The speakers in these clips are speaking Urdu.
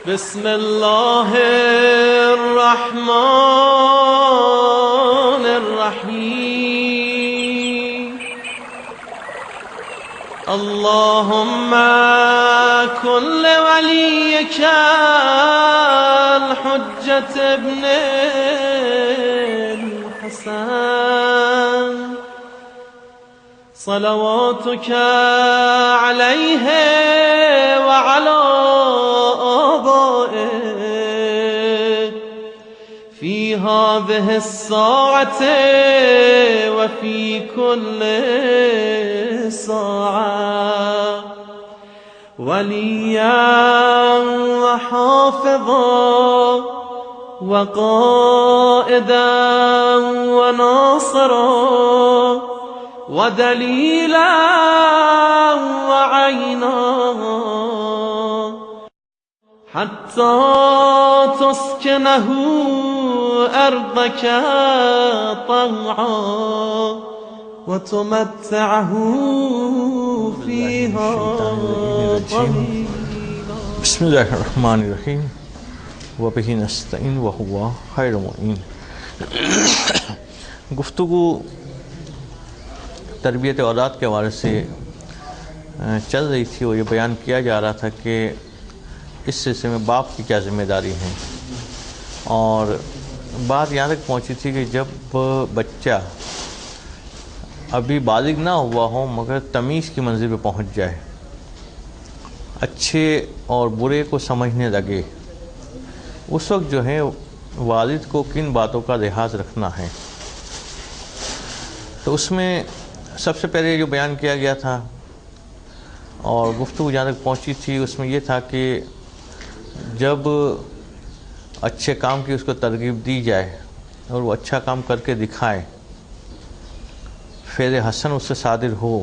بسم الله الرحمن الرحيم اللهم كن لوليك الحجة ابن الحسن صلواتك عليه وعلى آبائه في هذه الساعة وفي كل ساعة وليا وحافظا وقائدا وناصرا ودليلا وعينا حتى تسكنه أرضك طوعا وتمتعه فيها طويلا. بسم الله الرحمن الرحیم وبه نستعین وهو خیر معین. گفتگو تربیت اولاد کے حوالے سے چل رہی تھی اور یہ بیان کیا جا رہا تھا کہ اس سلسلے میں باپ کی کیا ذمہ داری ہیں، اور بات یہاں تک پہنچی تھی کہ جب بچہ ابھی بالغ نہ ہوا ہو مگر تمیز کی منزل پہ پہنچ جائے، اچھے اور برے کو سمجھنے لگے، اس وقت جو ہے والد کو کن باتوں کا لحاظ رکھنا ہے. تو اس میں سب سے پہلے جو بیان کیا گیا تھا اور گفتگو جہاں تک پہنچی تھی اس میں یہ تھا کہ جب اچھے کام کی اس کو ترغیب دی جائے اور وہ اچھا کام کر کے دکھائے، فعل حسن اس سے صادر ہو،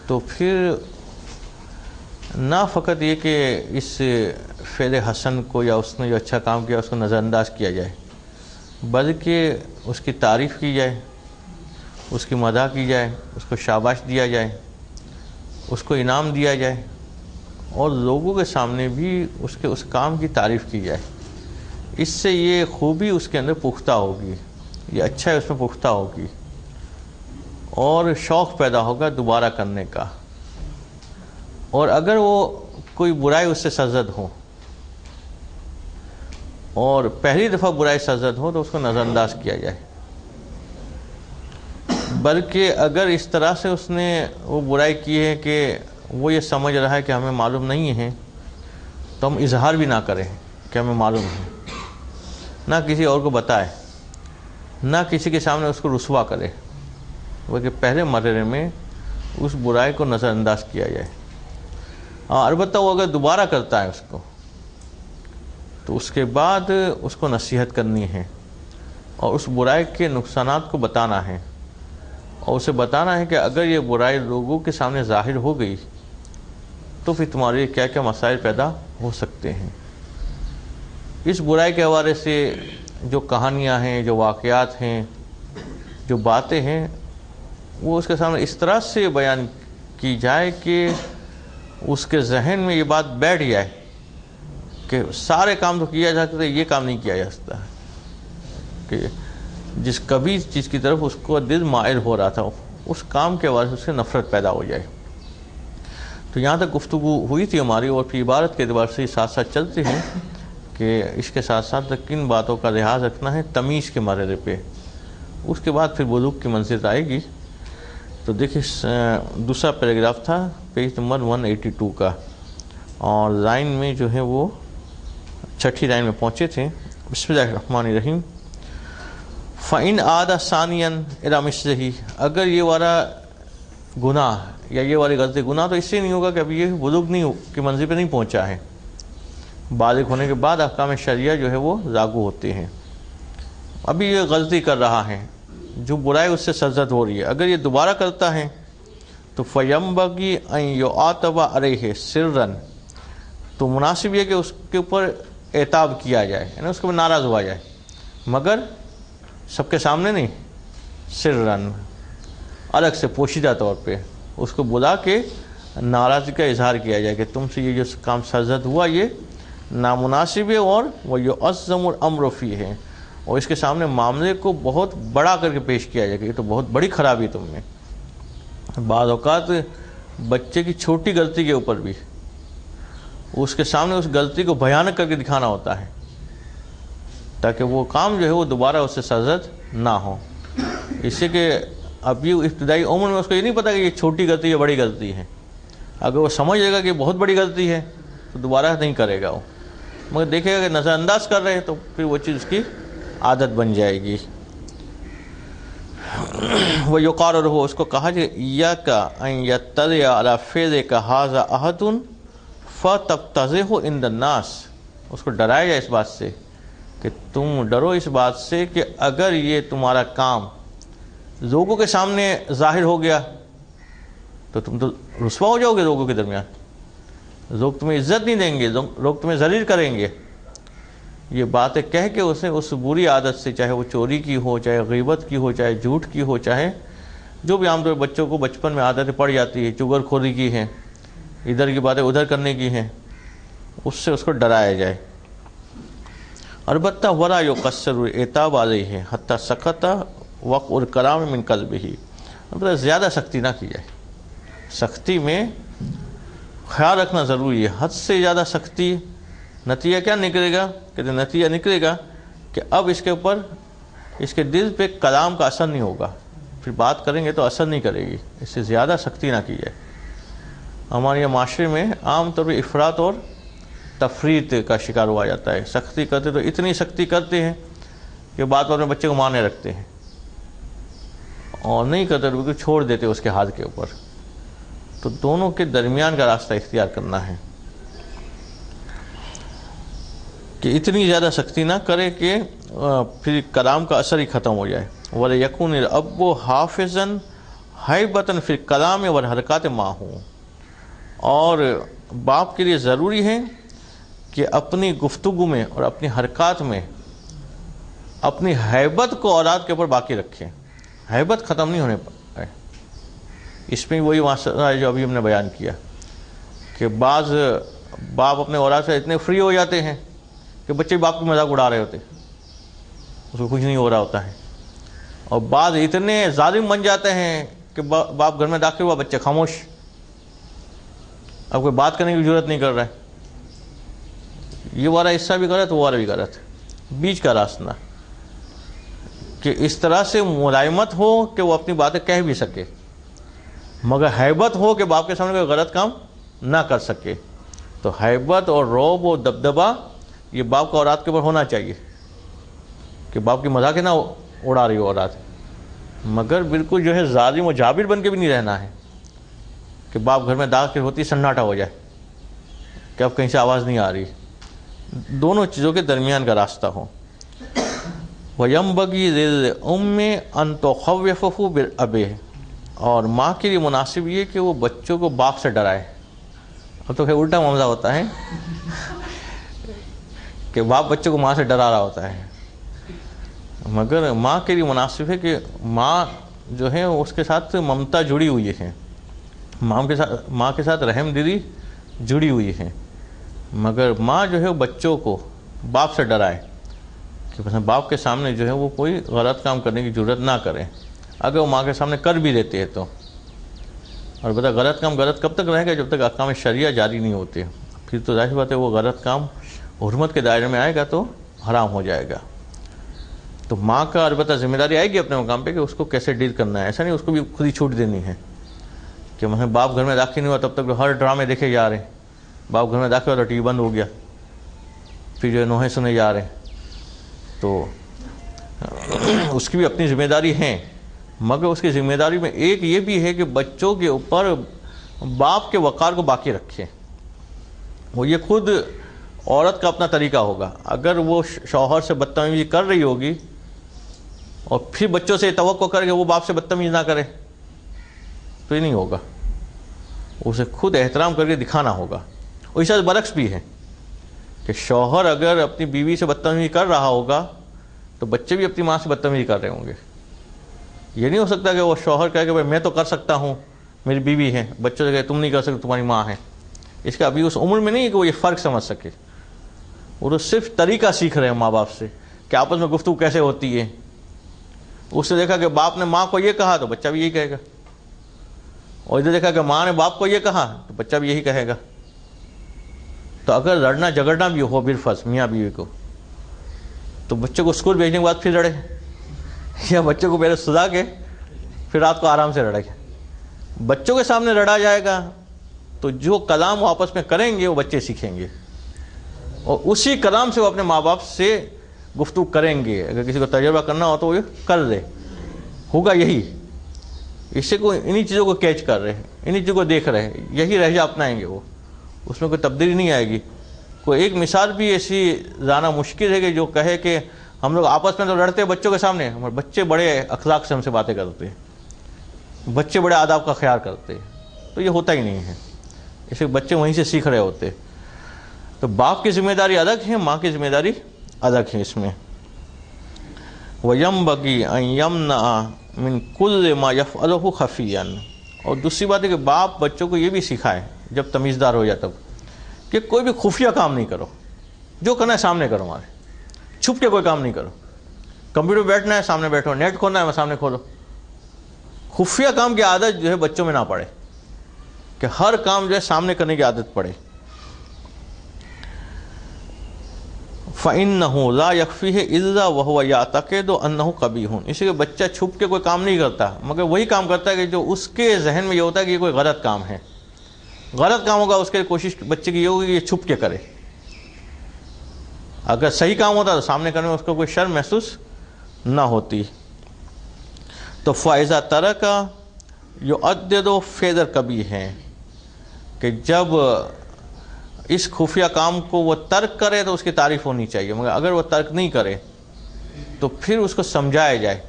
تو پھر نہ فقط یہ کہ اس فعل حسن کو یا اس نے جو اچھا کام کیا اس کو نظر انداز کیا جائے، بلکہ اس کی تعریف کی جائے، اس کی مدح کی جائے، اس کو شاباش دیا جائے، اس کو انعام دیا جائے، اور لوگوں کے سامنے بھی اس کے اس کام کی تعریف کی جائے. اس سے یہ خوبی اس کے اندر پختہ ہوگی، یہ اچھا ہے اس میں پختہ ہوگی، اور شوق پیدا ہوگا دوبارہ کرنے کا. اور اگر وہ کوئی برائی اس سے سرزد ہو اور پہلی دفعہ برائی سرزد ہو تو اس کو نظر انداز کیا جائے، بلکہ اگر اس طرح سے اس نے وہ برائی کی ہے کہ وہ یہ سمجھ رہا ہے کہ ہمیں معلوم نہیں ہے تو ہم اظہار بھی نہ کریں کہ ہمیں معلوم ہے، نہ کسی اور کو بتائے، نہ کسی کے سامنے اس کو رسوا کرے، بلکہ پہلے مرحلے میں اس برائی کو نظر انداز کیا جائے. البتہ وہ اگر دوبارہ کرتا ہے اس کو تو اس کے بعد اس کو نصیحت کرنی ہے اور اس برائی کے نقصانات کو بتانا ہے، اور اسے بتانا ہے کہ اگر یہ برائی لوگوں کے سامنے ظاہر ہو گئی تو پھر تمہارے کیا کیا مسائل پیدا ہو سکتے ہیں. اس برائی کے حوالے سے جو کہانیاں ہیں، جو واقعات ہیں، جو باتیں ہیں، وہ اس کے سامنے اس طرح سے بیان کی جائے کہ اس کے ذہن میں یہ بات بیٹھ جائے کہ سارے کام تو کیا جا سکتا ہے، یہ کام نہیں کیا جا سکتا، کہ جس کبھی چیز کی طرف اس کو دل مائل ہو رہا تھا اس کام کے حوالے سے اس سے نفرت پیدا ہو جائے. تو یہاں تک گفتگو ہوئی تھی ہماری، اور پھر عبارت کے اعتبار سے ساتھ ساتھ چلتے ہیں کہ اس کے ساتھ ساتھ کن باتوں کا لحاظ رکھنا ہے تمیز کے مرحلے پہ. اس کے بعد پھر بلوغ کی منزل آئے گی. تو دیکھیں دوسرا پیراگراف تھا پیج نمبر 182 کا، اور لائن میں جو ہے وہ چھٹی لائن میں پہنچے تھے. بسم اللہ الرحمن الرحیم. فَإِنْ عَادَ ثَانِيًا إِلَى مِثْلِهِ، اگر یہ والا گناہ یا یہ والی غلطی، گناہ تو اس سے نہیں ہوگا کہ ابھی یہ بلوغ نہیں کی منزل پہ نہیں پہنچا ہے، بالغ ہونے کے بعد احکام شرعیہ جو ہے وہ لاگو ہوتے ہیں، ابھی یہ غلطی کر رہا ہے، جو برائی اس سے سرزد ہو رہی ہے، اگر یہ دوبارہ کرتا ہے تو فَيَنْبَغِي أَنْ يُعَاتَبَ عَلَيْهِ سِرًّا، تو مناسب یہ کہ اس کے اوپر عتاب کیا جائے، یعنی اس کے اوپر ناراض ہوا جائے، مگر سب کے سامنے نہیں، سرًا، الگ سے پوشیدہ طور پہ اس کو بلا کے ناراضگی کا اظہار کیا جائے کہ تم سے یہ جو کام سرزد ہوا یہ نامناسب ہے اور وہ یعظم الامر فیہ ہے، اور اس کے سامنے معاملے کو بہت بڑا کر کے پیش کیا جائے گا، یہ تو بہت بڑی خرابی تم میں۔ بعض اوقات بچے کی چھوٹی غلطی کے اوپر بھی اس کے سامنے اس غلطی کو بھیانک کر کے دکھانا ہوتا ہے تاکہ وہ کام جو ہے وہ دوبارہ اس سے سرزد نہ ہو، اس سے کہ ابھی ابتدائی عمر میں اس کو یہ نہیں پتا کہ یہ چھوٹی غلطی یا بڑی غلطی ہے۔ اگر وہ سمجھ لے گا کہ یہ بہت بڑی غلطی ہے تو دوبارہ نہیں کرے گا وہ، مگر دیکھے گا کہ نظر انداز کر رہے ہیں تو پھر وہ چیز اس کی عادت بن جائے گی۔ وہ یقال له، اس کو کہا جائے ایاک ان یطلع علی فعلک ھذا احد فتبتزہ عند الناس، اس کو ڈرایا جائے اس بات سے کہ تم ڈرو اس بات سے کہ اگر یہ تمہارا کام لوگوں کے سامنے ظاہر ہو گیا تو تم تو رسوا ہو جاؤ گے لوگوں کے درمیان، لوگ تمہیں عزت نہیں دیں گے، لوگ تمہیں ذلیل کریں گے۔ یہ باتیں کہہ کے اسے اس بری عادت سے، چاہے وہ چوری کی ہو، چاہے غیبت کی ہو، چاہے جھوٹ کی ہو، چاہے جو بھی عام طور پر بچوں کو بچپن میں عادتیں پڑ جاتی ہے، چغل خوری کی ہے، ادھر کی باتیں ادھر کرنے کی ہیں، اس سے اس کو ڈرایا جائے۔ البتہ ولا یقصر العتاب علیہ حتی سقط وقع الکلام من قلبہ، مطلب زیادہ سختی نہ کی جائے، سختی میں خیال رکھنا ضروری ہے۔ حد سے زیادہ سختی، نتیجہ کیا نکلے گا؟ کہ نتیجہ نکلے گا کہ اب اس کے اوپر، اس کے دل پہ کلام کا اثر نہیں ہوگا، پھر بات کریں گے تو اثر نہیں کرے گی، اس سے زیادہ سختی نہ کی جائے۔ ہمارے یہاں معاشرے میں عام طور پہ افراط اور تفریط کا شکار ہوا جاتا ہے، سختی کرتے تو اتنی سختی کرتے ہیں کہ بعد میں بچے کو مارنے رکھتے ہیں، اور نہیں کرتے تو چھوڑ دیتے اس کے ہاتھ کے اوپر۔ تو دونوں کے درمیان کا راستہ اختیار کرنا ہے کہ اتنی زیادہ سختی نہ کرے کہ پھر کلام کا اثر ہی ختم ہو جائے۔ وَلَيَكُنِ الْأَبُّ حَافِظًا هَيْبَةً فِي الْكَلَامِ وَالْحَرَكَاتِ مَعَهُ، اور باپ کے لیے ضروری ہے کہ اپنی گفتگو میں اور اپنی حرکات میں اپنی ہیبت کو اولاد کے اوپر باقی رکھیں، ہیبت ختم نہیں ہونے پائے۔ اس میں وہی مسئلہ ہے جو ابھی ہم نے بیان کیا کہ بعض باپ اپنے اولاد سے اتنے فری ہو جاتے ہیں کہ بچے باپ کو مذاق اڑا رہے ہوتے، اس کو کچھ نہیں ہو رہا ہوتا ہے، اور بعض اتنے ظالم بن جاتے ہیں کہ باپ گھر میں داخل ہوا، بچے خاموش، اب کوئی بات کرنے کی ضرورت نہیں کر رہا ہے۔ یہ والا حصہ بھی غلط، وہ والا بھی غلط، بیچ کا راستہ کہ اس طرح سے ملائمت ہو کہ وہ اپنی باتیں کہہ بھی سکے، مگر ہیبت ہو کہ باپ کے سامنے کوئی غلط کام نہ کر سکے۔ تو ہیبت اور رعب و دبدبہ یہ باپ کا اولاد کے اوپر ہونا چاہیے کہ باپ کی مذاق نہ اڑا رہی ہو اولاد، مگر بالکل جو ہے ظالم و جابر بن کے بھی نہیں رہنا ہے کہ باپ گھر میں داخل ہوتی سناٹا ہو جائے کہ اب کہیں سے آواز نہیں آ رہی۔ دونوں چیزوں کے درمیان کا راستہ ہو۔ وَيَنبَغِي لِلْأُمِّ أَن تُخَوِّفَهُ بِالْأَبِهِ، اور ماں کے لیے مناسب یہ کہ وہ بچوں کو باپ سے ڈرائے۔ اب تو خیر الٹا معاملہ ہوتا ہے کہ باپ بچوں کو ماں سے ڈرا رہا ہوتا ہے، مگر ماں کے لیے مناسب ہے کہ ماں جو ہے اس کے ساتھ ممتا جڑی ہوئی ہے، ماں کے ساتھ رحم دلی جڑی ہوئی ہے، مگر ماں جو ہے وہ بچوں کو باپ سے ڈرائے کہ مثلا باپ کے سامنے جو ہے وہ کوئی غلط کام کرنے کی ضرورت نہ کرے، اگر وہ ماں کے سامنے کر بھی دیتے ہیں تو۔ اور بتا غلط کام غلط کب تک رہے گا؟ جب تک احکام شریعہ جاری نہیں ہوتے، پھر تو ظاہر بات ہے وہ غلط کام حرمت کے دائرے میں آئے گا تو حرام ہو جائے گا۔ تو ماں کا البتہ ذمہ داری آئے گی اپنے مقام پہ کہ اس کو کیسے ڈیل کرنا ہے، ایسا نہیں اس کو بھی خود ہی چھوٹ دینی ہے کہ مثلا باپ گھر میں داخل نہیں ہوا تب تک ہر ڈرامے دیکھے جا رہے ہیں، باپ گھر میں داخل ہوا تو ٹی وی بند ہو گیا، پھر جو ہے نوحے سنے جا رہے ہیں۔ تو اس کی بھی اپنی ذمہ داری ہے، مگر اس کی ذمہ داری میں ایک یہ بھی ہے کہ بچوں کے اوپر باپ کے وقار کو باقی رکھے۔ وہ یہ خود عورت کا اپنا طریقہ ہوگا، اگر وہ شوہر سے بدتمیزی کر رہی ہوگی اور پھر بچوں سے توقع کرے کہ وہ باپ سے بدتمیزی نہ کرے تو یہ نہیں ہوگا، اسے خود احترام کر کے دکھانا ہوگا۔ اور اس سے برعکس بھی ہے کہ شوہر اگر اپنی بیوی سے بدتمیزی کر رہا ہوگا تو بچے بھی اپنی ماں سے بدتمیزی کر رہے ہوں گے۔ یہ نہیں ہو سکتا کہ وہ شوہر کہے کہ بھائی میں تو کر سکتا ہوں، میری بیوی ہے، بچوں سے کہے تم نہیں کر سکتے، تمہاری ماں ہے۔ اس کا ابھی اس عمر میں نہیں ہے کہ وہ یہ فرق سمجھ سکے، وہ تو صرف طریقہ سیکھ رہے ہیں ماں باپ سے کہ آپس میں گفتگو کیسے ہوتی ہے. اس نے دیکھا کہ باپ نے ماں کو یہ کہا تو بچہ بھی یہی کہے گا, اور ادھر دیکھا کہ ماں نے باپ کو یہ کہا تو بچہ بھی یہی کہے گا. تو اگر لڑنا جھگڑنا بھی ہو بالفرض میاں بیوی کو, تو بچے کو اسکول بھیجنے کے بعد پھر لڑے, یا بچے کو پہلے سلا کے پھر رات کو آرام سے لڑے. بچوں کے سامنے لڑا جائے گا تو جو کلام وہ آپس میں کریں گے وہ بچے سیکھیں گے, اور اسی کلام سے وہ اپنے ماں باپ سے گفتگو کریں گے. اگر کسی کو تجربہ کرنا ہو تو وہ کر دے, ہوگا یہی. اسے کو انہی چیزوں کو کیچ کر رہے ہیں, انہی چیزوں کو دیکھ رہے ہیں, یہی لہجہ اپنائیں گے وہ, اس میں کوئی تبدیلی نہیں آئے گی. کوئی ایک مثال بھی ایسی لانا مشکل ہے کہ جو کہے کہ ہم لوگ آپس میں تو لڑتے ہیں بچوں کے سامنے, ہمارے بچے بڑے اخلاق سے ہم سے باتیں کرتے ہیں, بچے بڑے آداب کا خیال کرتے ہیں. تو یہ ہوتا ہی نہیں ہے, اسے بچے وہیں سے سیکھ رہے ہوتے. تو باپ کی ذمہ داری الگ ہے, ماں کی ذمہ داری الگ ہے اس میں. وَيَنبَغِي أَن يَمْنَعَ مِن كُلِّ مَا يَفْعَلُهُ خَفِيًّا. اور دوسری بات ہے کہ باپ بچوں کو یہ بھی سکھائے جب تمیزدار ہو جائے تب, کہ کوئی بھی خفیہ کام نہیں کرو, جو کرنا ہے سامنے کرو, ہمارے چھپ کے کوئی کام نہیں کرو. کمپیوٹر بیٹھنا ہے سامنے بیٹھو, نیٹ کھولنا ہے میں سامنے کھولو. خفیہ کام کی عادت جو ہے بچوں میں نہ پڑے, کہ ہر کام جو ہے سامنے کرنے کی عادت پڑے. فَإِنَّهُ لَا يَكْفِيهِ إِلَّا وَهُوَ يَعْتَقِدُ أَنَّهُ قَبِيحٌ. اسی لیے بچہ چھپ کے کوئی کام نہیں کرتا, مگر وہی کام کرتا ہے کہ جو اس کے ذہن میں یہ ہوتا ہے کہ یہ کوئی غلط کام ہے. غلط کام ہوگا اس کے کوشش بچے کی یہ ہوگی کہ یہ چھپ کے کرے. اگر صحیح کام ہوتا تو سامنے کرنے میں اس کو کوئی شرم محسوس نہ ہوتی. تو فائزہ ترک یعدد فعل قبیح ہے کہ جب اس خفیہ کام کو وہ ترک کرے تو اس کی تعریف ہونی چاہیے, مگر اگر وہ ترک نہیں کرے تو پھر اس کو سمجھایا جائے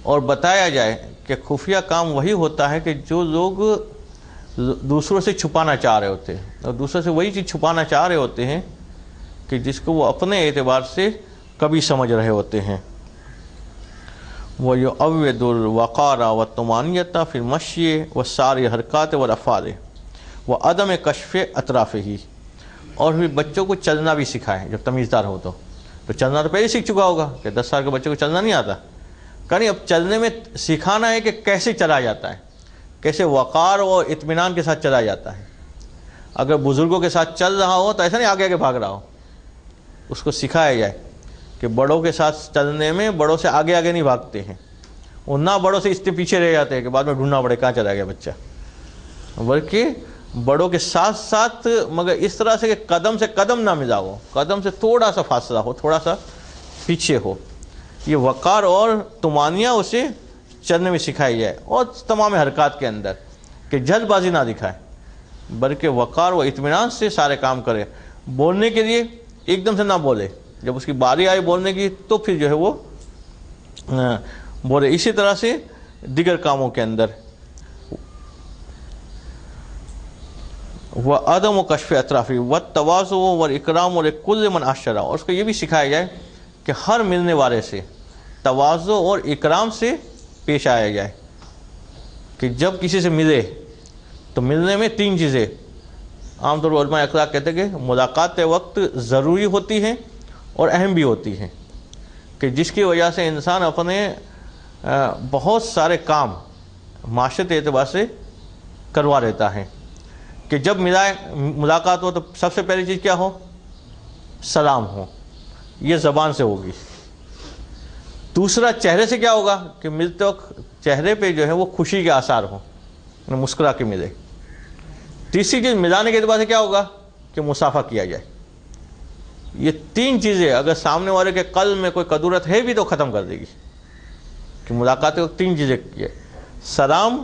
اور بتایا جائے کہ خفیہ کام وہی ہوتا ہے کہ جو لوگ دوسروں سے چھپانا چاہ رہے ہوتے ہیں, اور دوسروں سے وہی چیز چھپانا چاہ رہے ہوتے ہیں کہ جس کو وہ اپنے اعتبار سے کبھی سمجھ رہے ہوتے ہیں. وَيُعَوِّدُ الْوَقَارَ وَالطُّمَأْنِينَةَ فِي الْمَشْيِ وَالسَّائِرِ الْحَرَكَاتِ وَالْأَفْعَالِ وَعَدَمِ كَشْفِ أَطْرَافِهِ. اور پھر بچوں کو چلنا بھی سکھائیں جب تمیزدار ہو تو چلنا تو پہلے سیکھ چکا ہوگا کہ 10 سال کے بچے کو چلنا نہیں آتا, کہیں اب چلنے میں سکھانا ہے کہ کیسے چلا جاتا ہے, کیسے وقار اور اطمینان کے ساتھ چلا جاتا ہے. اگر بزرگوں کے ساتھ چل رہا ہو تو ایسا نہیں آگے آگے بھاگ رہا ہو, اس کو سکھایا جائے کہ بڑوں کے ساتھ چلنے میں بڑوں سے آگے آگے نہیں بھاگتے ہیں, اور نہ بڑوں سے اس کے پیچھے رہ جاتے ہیں کہ بعد میں ڈھونڈنا پڑے کہاں چلا گیا بچہ, بلکہ بڑوں کے ساتھ ساتھ مگر اس طرح سے کہ قدم سے قدم نہ ملا ہو, قدم سے تھوڑا سا فاصلہ ہو, تھوڑا سا پیچھے ہو. یہ وقار اور طمانینہ اسے چلنے میں سکھائی جائے, اور تمام حرکات کے اندر کہ جلد بازی نہ دکھائے بلکہ وقار و اطمینان سے سارے کام کرے. بولنے کے لیے ایک دم سے نہ بولے, جب اس کی باری آئے بولنے کی تو پھر جو ہے وہ بولے. اسی طرح سے دیگر کاموں کے اندر وَعَدَمُ كَشْفِ أَطْرَافِهِ وَالتَّوَاضُعُ وَالْإِكْرَامُ لِكُلِّ مَنْ عَاشَرَ. اور اس کو یہ بھی سکھایا جائے کہ ہر ملنے والے سے تواضع اور اکرام سے پیش آیا جائے, کہ جب کسی سے ملے تو ملنے میں 3 چیزیں عام طور پر علماء اخلاق کہتے ہیں کہ ملاقات وقت ضروری ہوتی ہیں اور اہم بھی ہوتی ہیں, کہ جس کی وجہ سے انسان اپنے بہت سارے کام معاشرتی اعتبار سے کروا لیتا ہے. کہ جب ملاقات ہو تو سب سے پہلی چیز کیا ہو, سلام ہو, یہ زبان سے ہوگی. دوسرا چہرے سے کیا ہوگا کہ ملتے وقت چہرے پہ جو ہے وہ خوشی کے آثار ہوں, مسکرا کے ملے. تیسری چیز ملانے کے اعتبار سے کیا ہوگا کہ مصافحہ کیا جائے. یہ 3 چیزیں اگر سامنے والے کے قلب میں کوئی قدورت ہے بھی تو ختم کر دے گی. کہ ملاقات کے وقت 3 چیزیں کی, سلام,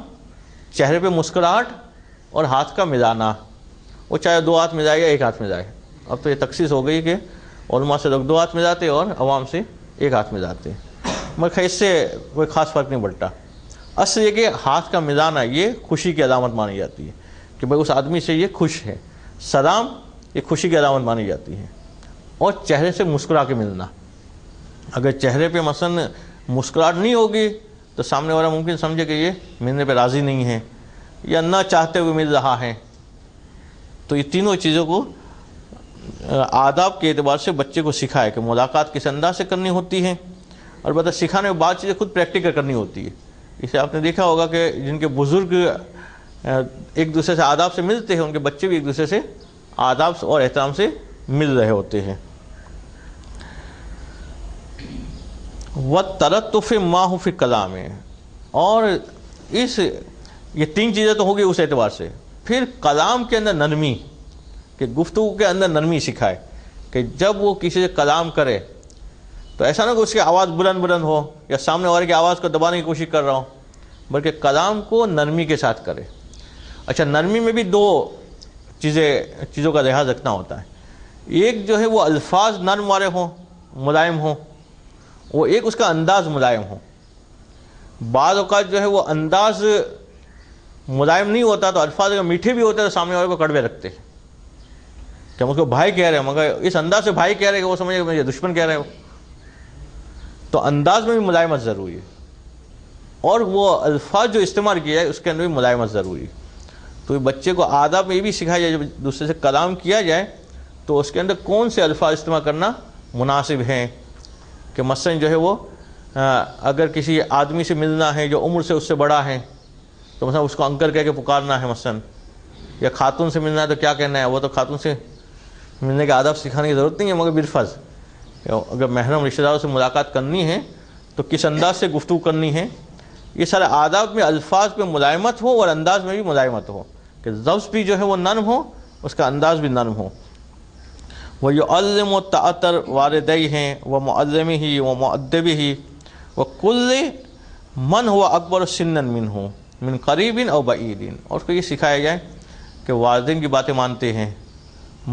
چہرے پہ مسکراہٹ اور ہاتھ کا ملانا. وہ چاہے 2 ہاتھ ملائے یا 1 ہاتھ ملائے. اب تو یہ تخصیص ہو گئی کہ علماء سے لوگ 2 ہاتھ ملاتے اور عوام سے 1 ہاتھ ملاتے, مگر اس سے کوئی خاص فرق نہیں پڑتا. اصل یہ کہ ہاتھ کا ملانا یہ خوشی کی علامت مانی جاتی ہے کہ بھائی اس آدمی سے یہ خوش ہے. سلام یہ خوشی کی علامت مانی جاتی ہے. اور چہرے سے مسکرا کے ملنا, اگر چہرے پہ مثلا مسکراہٹ نہیں ہوگی تو سامنے والا ممکن سمجھے کہ یہ ملنے پہ راضی نہیں ہے یا نہ چاہتے ہوئے مل رہا ہے. تو یہ تینوں چیزوں کو آداب کے اعتبار سے بچے کو سکھائے کہ ملاقات کس انداز سے کرنی ہوتی ہے، اور البتہ سکھانے میں بعض چیزیں خود پریکٹیکل کرنی ہوتی ہے. اسے آپ نے دیکھا ہوگا کہ جن کے بزرگ ایک دوسرے سے آداب سے ملتے ہیں، ان کے بچے بھی ایک دوسرے سے آداب اور احترام سے مل رہے ہوتے ہیں. وَالتَّلَطُّفِ مَعَهُ فِي الْكَلَامِ، اور یہ تین چیزیں تو ہوگی اس اعتبار سے. پھر کلام کے اندر نرمی، کہ گفتگو کے اندر نرمی سکھائے کہ جب وہ کسی سے کلام کرے تو ایسا نہ کہ اس کی آواز بلند بلند ہو یا سامنے والے کی آواز کو دبانے کی کوشش کر رہا ہو، بلکہ کلام کو نرمی کے ساتھ کرے. اچھا، نرمی میں بھی دو چیزوں کا لحاظ رکھنا ہوتا ہے. ایک جو ہے وہ الفاظ نرم والے ہوں، ملائم ہوں، وہ ایک اس کا انداز ملائم ہو. بعض اوقات جو ہے وہ انداز ملائم نہیں ہوتا تو الفاظ اگر میٹھے بھی ہوتے تو سامنے والے کو کڑوے رکھتے ہیں کہ ہم اس کو بھائی کہہ رہے ہیں، مگر اس انداز سے بھائی کہہ رہے ہیں کہ وہ سمجھے کہ مجھے دشمن کہہ رہے ہو. تو انداز میں بھی ملائمت ضروری ہے، اور وہ الفاظ جو استعمال کیا جائے اس کے اندر بھی ملائمت ضروری ہے. تو بچے کو آداب میں یہ بھی سکھایا جائے جب دوسرے سے کلام کیا جائے تو اس کے اندر کون سے الفاظ استعمال کرنا مناسب ہیں. کہ مثلا جو ہے وہ اگر کسی آدمی سے ملنا ہے جو عمر سے اس سے بڑا ہے تو مثلا اس کو انکل کہہ کے پکارنا ہے مثلا، یا خاتون سے ملنا ہے تو کیا کہنا ہے. وہ تو خاتون سے ملنے کے آداب سکھانے کی ضرورت نہیں ہے، مگر بالفرض اگر محرم رشتہ داروں سے ملاقات کرنی ہے تو کس انداز سے گفتگو کرنی ہے. یہ سارے آداب میں الفاظ پہ ملائمت ہو اور انداز میں بھی ملائمت ہو، کہ لفظ بھی جو ہے وہ نرم ہو، اس کا انداز بھی نرم ہو. وَيُعَلِّمُ التَّأَثَّرَ وَالِدَيْهِ وَمُعَلِّمِهِ وَمُؤَدِّبِهِ وَكُلِّ مَنْ هُوَ أَكْبَرُ سِنًّا مِنْهُ مِنْ قَرِيبٍ أَوْ بَعِيدٍ. اور اس کو یہ سکھایا جائے کہ والدین کی باتیں مانتے ہیں،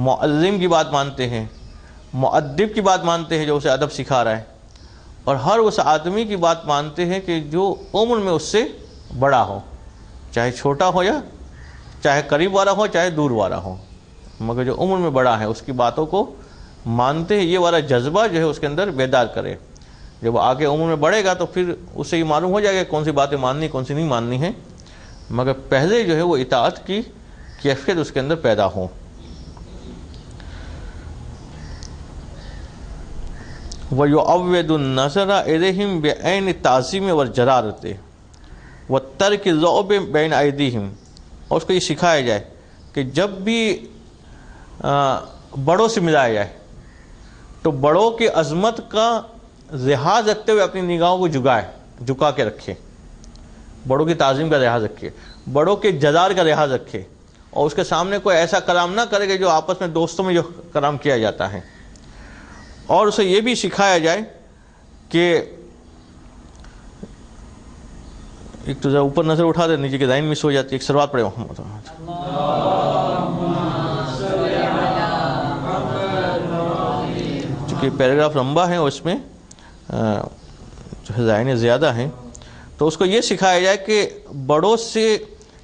معلم کی بات مانتے ہیں، مؤدب کی بات مانتے ہیں جو اسے ادب سکھا رہا ہے، اور ہر اس آدمی کی بات مانتے ہیں کہ جو عمر میں اس سے بڑا ہو، چاہے چھوٹا ہو یا چاہے قریب والا ہو چاہے دور والا ہو، مگر جو عمر میں بڑا ہے اس کی باتوں کو مانتے ہیں. یہ والا جذبہ جو ہے اس کے اندر بیدار کرے. جب آگے عمر میں بڑھے گا تو پھر اسے یہ معلوم ہو جائے گا کون سی باتیں ماننی کون سی نہیں ماننی ہیں، مگر پہلے جو ہے وہ اطاعت کی کیفیت اس کے اندر پیدا ہو. وَيُعَوِّدُ النَّظَرَ إِلَيْهِمْ بِعَيْنِ التَّعْظِيمِ وَالْجَلَالَةِ وَالتَّرْكِ الرُّعْبِ بَيْنَ أَيْدِيهِمْ. اور اس کو یہ سکھایا جائے کہ جب بھی بڑوں سے ملایا جائے تو بڑوں کی عظمت کا لحاظ رکھتے ہوئے اپنی نگاہوں کو جھکا کے رکھے، بڑوں کی تعظیم کا لحاظ رکھے، بڑوں کے جلال کا لحاظ رکھے، اور اس کے سامنے کوئی ایسا کلام نہ کرے کہ جو آپس میں دوستوں میں جو کلام کیا جاتا ہے. اور اسے یہ بھی سکھایا جائے کہ ایک تو ذرا اوپر نظر اٹھا دے، نیچے کی لائن مس ہو جاتی ہے. ایک سروات پڑھے محمد. چونکہ پیراگراف لمبا ہے اور اس میں جو ہے لائنیں زیادہ ہیں، تو اس کو یہ سکھایا جائے کہ بڑوں سے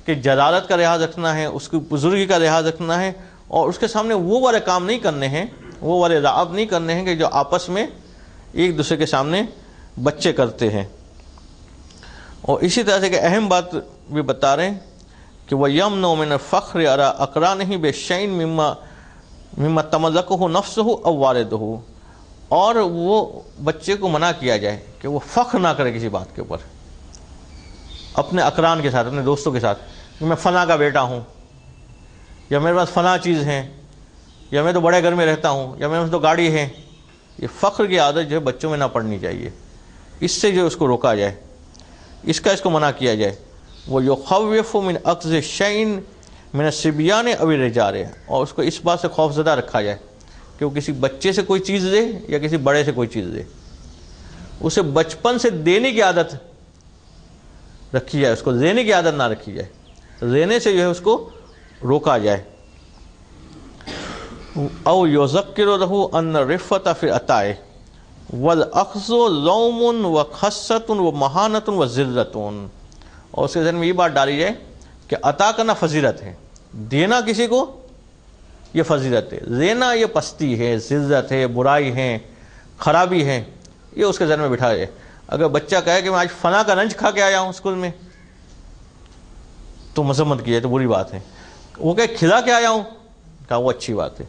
کہ جلالت کا لحاظ رکھنا ہے، اس کی بزرگی کا لحاظ رکھنا ہے، اور اس کے سامنے وہ والے کام نہیں کرنے ہیں، وہ والے لعاب نہیں کرنے ہیں کہ جو آپس میں ایک دوسرے کے سامنے بچے کرتے ہیں. اور اسی طرح سے ایک اہم بات بھی بتا رہے ہیں کہ وَيَمْنُعُ مِنَ الْفَخْرِ عَلَىٰ أَقْرَانِهِ بِشَيْءٍ مِمَّا تَمَلَّكَهُ نَفْسُهُ أَوْ وَالِدُهُ. اور وہ بچے کو منع کیا جائے کہ وہ فخر نہ کرے کسی بات کے اوپر اپنے اقران کے ساتھ، اپنے دوستوں کے ساتھ، کہ میں فلاں کا بیٹا ہوں، یا میرے پاس فلاں چیز ہے، یا میں تو بڑے گھر میں رہتا ہوں، یا میرے پاس تو گاڑی ہے. یہ فخر کی عادت جو ہے بچوں میں نہ پڑنی چاہیے. اس سے جو اس کو روکا جائے، اس کو منع کیا جائے. وَيُخَوِّفُ مِنْ أَخْذِ شَيْءٍ مِنَ الصِّبْيَانِ أَوِ الرِّجَالِ. اور اس کو اس بات سے خوف زدہ رکھا جائے کہ وہ کسی بچے سے کوئی چیز دے یا کسی بڑے سے کوئی چیز دے، اسے بچپن سے دینے کی عادت رکھی جائے، اس کو لینے کی عادت نہ رکھی جائے، لینے سے جو ہے اس کو روکا جائے. او یذکر له ان الرفۃ فی العطاء والاخذ لوم وخصۃ ومہانۃ وذلۃ. اور اس کے ذہن میں یہ بات ڈالی جائے کہ عطا کرنا فضیلت ہے، دینا کسی کو یہ فضیلت ہے، لینا یہ پستی ہے، ذلت ہے، برائی ہے، خرابی ہے. یہ اس کے ذہن میں بٹھا جائے. اگر بچہ کہے کہ میں آج فلاں کا لنچ کھا کے آیا ہوں اسکول میں تو مذمت کی ہے، تو بری بات ہے. وہ کہے کھلا کے آیا ہوں، کہا وہ اچھی بات ہے.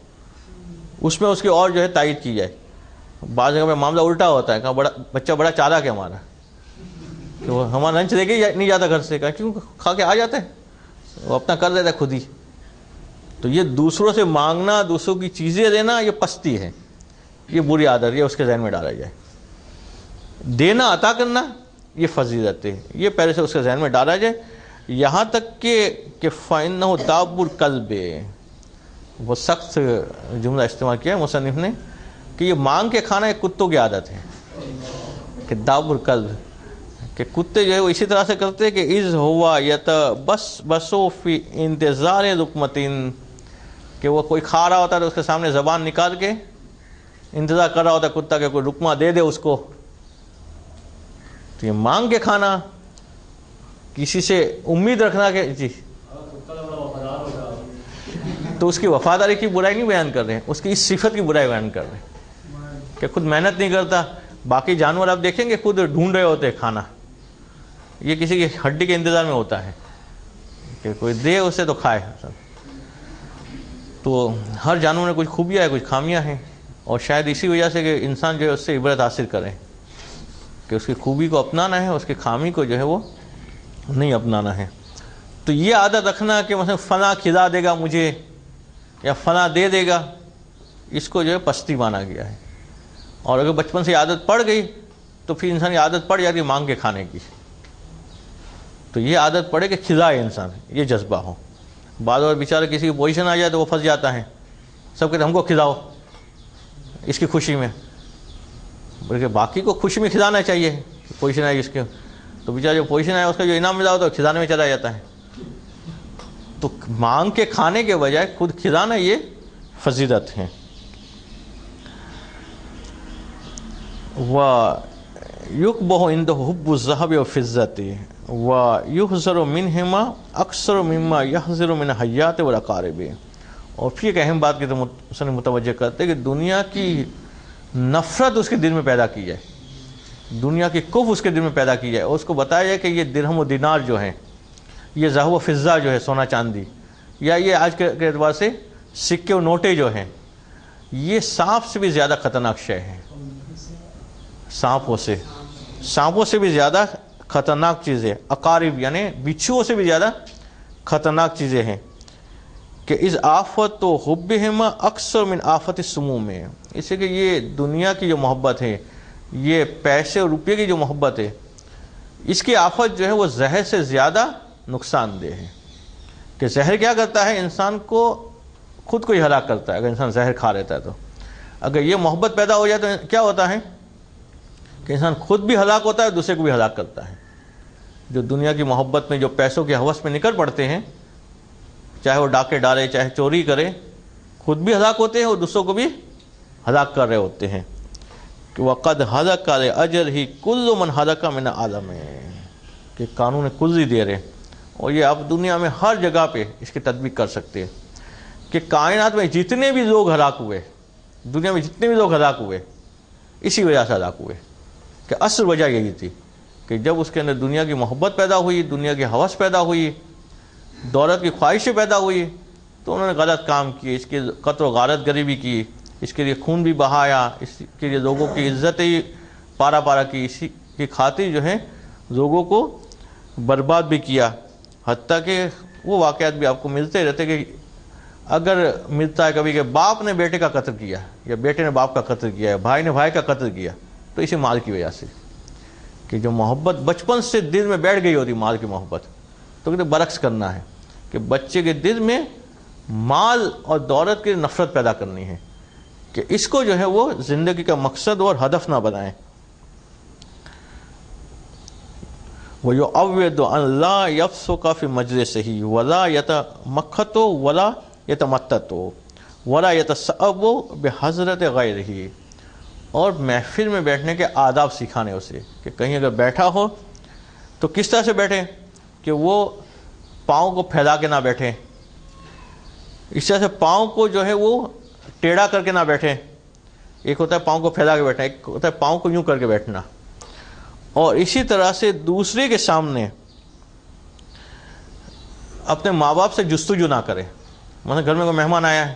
اس میں اس کی اور جو ہے تائید کی جائے. بعض جگہ میں معاملہ الٹا ہوتا ہے, کہا بچہ بڑا چالاک ہے ہمارا, کہ وہ ہمارا لنچ دے کے نہیں جاتا گھر سے, کہا کیوں, کھا کے آ جاتا ہے, وہ اپنا کر دیتا ہے خود ہی. تو یہ دوسروں سے مانگنا, دوسروں کی چیزیں دینا, یہ پستی ہے, یہ بری عادت, یہ اس کے ذہن میں ڈالا جائے. دینا, عطا کرنا, یہ فضیلت ہے, یہ پہلے سے اس کے ذہن میں ڈالا جائے. یہاں تک کہ فَإِنَّهُ دَابُّ الْقَلْبِ, وہ سخت جملہ استعمال کیا ہے مصنف نے, کہ یہ مانگ کے کھانا ایک کتوں کی عادت ہے, کہ داب القلب, کہ کتے جو ہے وہ اسی طرح سے کرتے ہیں کہ اِذْ ہُوَ يَتَبَسْبَسُ فِي انتظار لقمۃ, کہ وہ کوئی کھا رہا ہوتا ہے تو اس کے سامنے زبان نکال کے انتظار کر رہا ہوتا ہے کتا کہ کوئی لقمہ دے دے اس کو. تو یہ مانگ کے کھانا, کسی سے امید رکھنا کہ جی, تو اس کی وفاداری کی برائی نہیں بیان کر رہے ہیں, اس کی اس صفت کی برائی بیان کر رہے ہیں کہ خود محنت نہیں کرتا. باقی جانور آپ دیکھیں گے خود ڈھونڈ رہے ہوتے ہیں کھانا, یہ کسی کی ہڈی کے انتظار میں ہوتا ہے کہ کوئی دے اسے تو کھائے. تو ہر جانور میں کچھ خوبیاں ہیں, کچھ خامیاں ہیں, اور شاید اسی وجہ سے کہ انسان جو ہے اس سے عبرت حاصل کرے, کہ اس کی خوبی کو اپنانا ہے, اس کی خامی کو جو ہے وہ نہیں اپنانا ہے. تو یہ عادت رکھنا کہ مثلا فلاں کھلا دے گا مجھے یا فلاں دے دے گا, اس کو جو ہے پستی مانا گیا ہے. اور اگر بچپن سے عادت پڑ گئی تو پھر انسان کی عادت پڑ جاتی ہے مانگ کے کھانے کی. تو یہ عادت پڑے کہ کھلائے انسان, یہ جذبہ ہو. بعض اور بیچارہ کسی کی پوزیشن آ جائے تو وہ پھنس جاتا ہے, سب کہتے ہم کو کھلاؤ اس کی خوشی میں, بلکہ باقی کو خوشی میں کھلانا چاہیے. پوزیشن آئی اس کے, تو بیچارہ جو پوزیشن آیا اس کا جو انعام ملا ہو تو کھلانے میں چلا جاتا ہے. تو مانگ کے کھانے کے بجائے خود کھلانا یہ فضیلت ہے. وَيُقْبَحُ عِنْدَهُ حُبُّ الذَّهَبِ وَالْفِضَّةِ وَيُحْذَرُ مِنْهُمَا أَكْثَرُ مِمَّا يَحْذَرُ مِنَ الْحَيَّاةِ وَالْأَقَارِبِ. اور پھر ایک اہم بات کی تو متوجہ کرتے کہ دنیا کی نفرت اس کے دل میں پیدا کی جائے, دنیا کی کف اس کے دل میں پیدا کی جائے, اور اس کو بتایا جائے کہ یہ درہم و دینار جو ہیں, یہ ذهب و فضہ جو ہے سونا چاندی, یا یہ آج کے اعتبار سے سکے و نوٹے جو ہیں, یہ سانپ سے بھی زیادہ خطرناک شے ہیں. سانپوں سے بھی زیادہ خطرناک چیزیں, اقارب یعنی بچھوؤں سے بھی زیادہ خطرناک چیزیں ہیں. کہ اس آفت و حبہما اکثر من آفت السموم میں, اس لیے کہ یہ دنیا کی جو محبت ہے, یہ پیسے اور روپے کی جو محبت ہے, اس کی آفت جو ہے وہ زہر سے زیادہ نقصان دہ ہے. کہ زہر کیا کرتا ہے, انسان کو خود کو ہی ہلاک کرتا ہے اگر انسان زہر کھا لیتا ہے. تو اگر یہ محبت پیدا ہو جائے تو کیا ہوتا ہے کہ انسان خود بھی ہلاک ہوتا ہے, دوسرے کو بھی ہلاک کرتا ہے. جو دنیا کی محبت میں, جو پیسوں کی ہوس میں نکل پڑتے ہیں, چاہے وہ ڈاکے ڈالے, چاہے چوری کرے, خود بھی ہلاک ہوتے ہیں اور دوسروں کو بھی ہلاک کر رہے ہوتے ہیں. کہ وَقَدْ هَلَكَ لِأَجَلِهِ كُلُّ مَنْ هَلَكَ مِنَ عَالَمِهِ, کہ قانون کلی دے رہے, اور یہ آپ دنیا میں ہر جگہ پہ اس کی تطبیق کر سکتے ہیں. کہ کائنات میں جتنے بھی لوگ ہلاک ہوئے, دنیا میں جتنے بھی لوگ ہلاک ہوئے, اسی وجہ سے ہلاک ہوئے. کہ اصل وجہ یہی تھی کہ جب اس کے اندر دنیا کی محبت پیدا ہوئی, دنیا کی ہوس پیدا ہوئی, دولت کی خواہشیں پیدا ہوئی, تو انہوں نے غلط کام کیے, اس کے قتل و غارت گری بھی کی, اس کے لیے خون بھی بہایا, اس کے لیے لوگوں کی عزت ہی پارا پارا کی, اسی کی خاطر جو ہے لوگوں کو برباد بھی کیا. حتیٰ کہ وہ واقعات بھی آپ کو ملتے رہتے کہ اگر ملتا ہے کبھی کہ باپ نے بیٹے کا قتل کیا, یا بیٹے نے باپ کا قتل کیا, بھائی نے بھائی کا قتل کیا, تو اسی مال کی وجہ سے, کہ جو محبت بچپن سے دل میں بیٹھ گئی ہوتی مال کی محبت. تو کہتے برعکس کرنا ہے کہ بچے کے دل میں مال اور دولت کی نفرت پیدا کرنی ہے, کہ اس کو جو ہے وہ زندگی کا مقصد اور ہدف نہ بنائیں. وَيُعَوِّدُ أَنْ لَا يَفْسُقَ فِي مَجْلِسِهِ وَلَا يَتَمَخَّطُ وَلَا يَتَمَتَّتُ وَلَا يَتَسَعَّبُ بِحَضْرَةِ غَيْرِهِ, اور محفل میں بیٹھنے کے آداب سکھانے اسے, کہ کہیں اگر بیٹھا ہو تو کس طرح سے بیٹھے, کہ وہ پاؤں کو پھیلا کے نہ بیٹھے, اس طرح سے پاؤں کو جو ہے وہ ٹیڑھا کر کے نہ بیٹھے. ایک ہوتا ہے پاؤں کو پھیلا کے بیٹھنا, ایک ہوتا ہے پاؤں کو یوں کر کے بیٹھنا. اور اسی طرح سے دوسرے کے سامنے اپنے ماں باپ سے جستجو نہ کرے. مثلا گھر میں کوئی مہمان آیا ہے,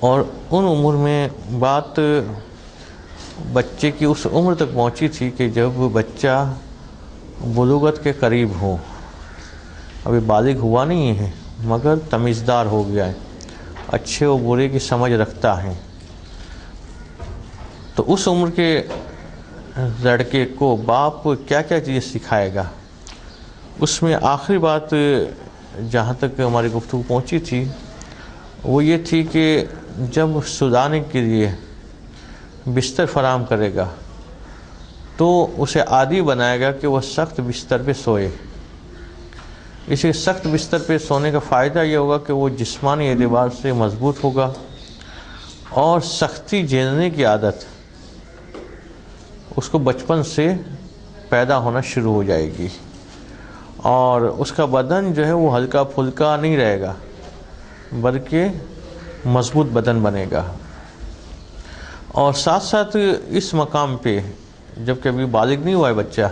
اور ان عمر میں بات بچے کی اس عمر تک پہنچی تھی کہ جب بچہ بلوغت کے قریب ہو، ابھی بالغ ہوا نہیں ہے مگر تمیزدار ہو گیا ہے، اچھے و برے کی سمجھ رکھتا ہے، تو اس عمر کے لڑکے کو باپ کیا کیا چیزیں سکھائے گا۔ اس میں آخری بات جہاں تک ہماری گفتگو پہنچی تھی وہ یہ تھی کہ جب سلانے کے لیے بستر فراہم کرے گا تو اسے عادی بنائے گا کہ وہ سخت بستر پہ سوئے۔ اسے سخت بستر پہ سونے کا فائدہ یہ ہوگا کہ وہ جسمانی اعتبار سے مضبوط ہوگا اور سختی جھیلنے کی عادت اس کو بچپن سے پیدا ہونا شروع ہو جائے گی، اور اس کا بدن جو ہے وہ ہلکا پھلکا نہیں رہے گا بلکہ مضبوط بدن بنے گا۔ اور ساتھ ساتھ اس مقام پہ جب کہ ابھی بالغ نہیں ہوا ہے بچہ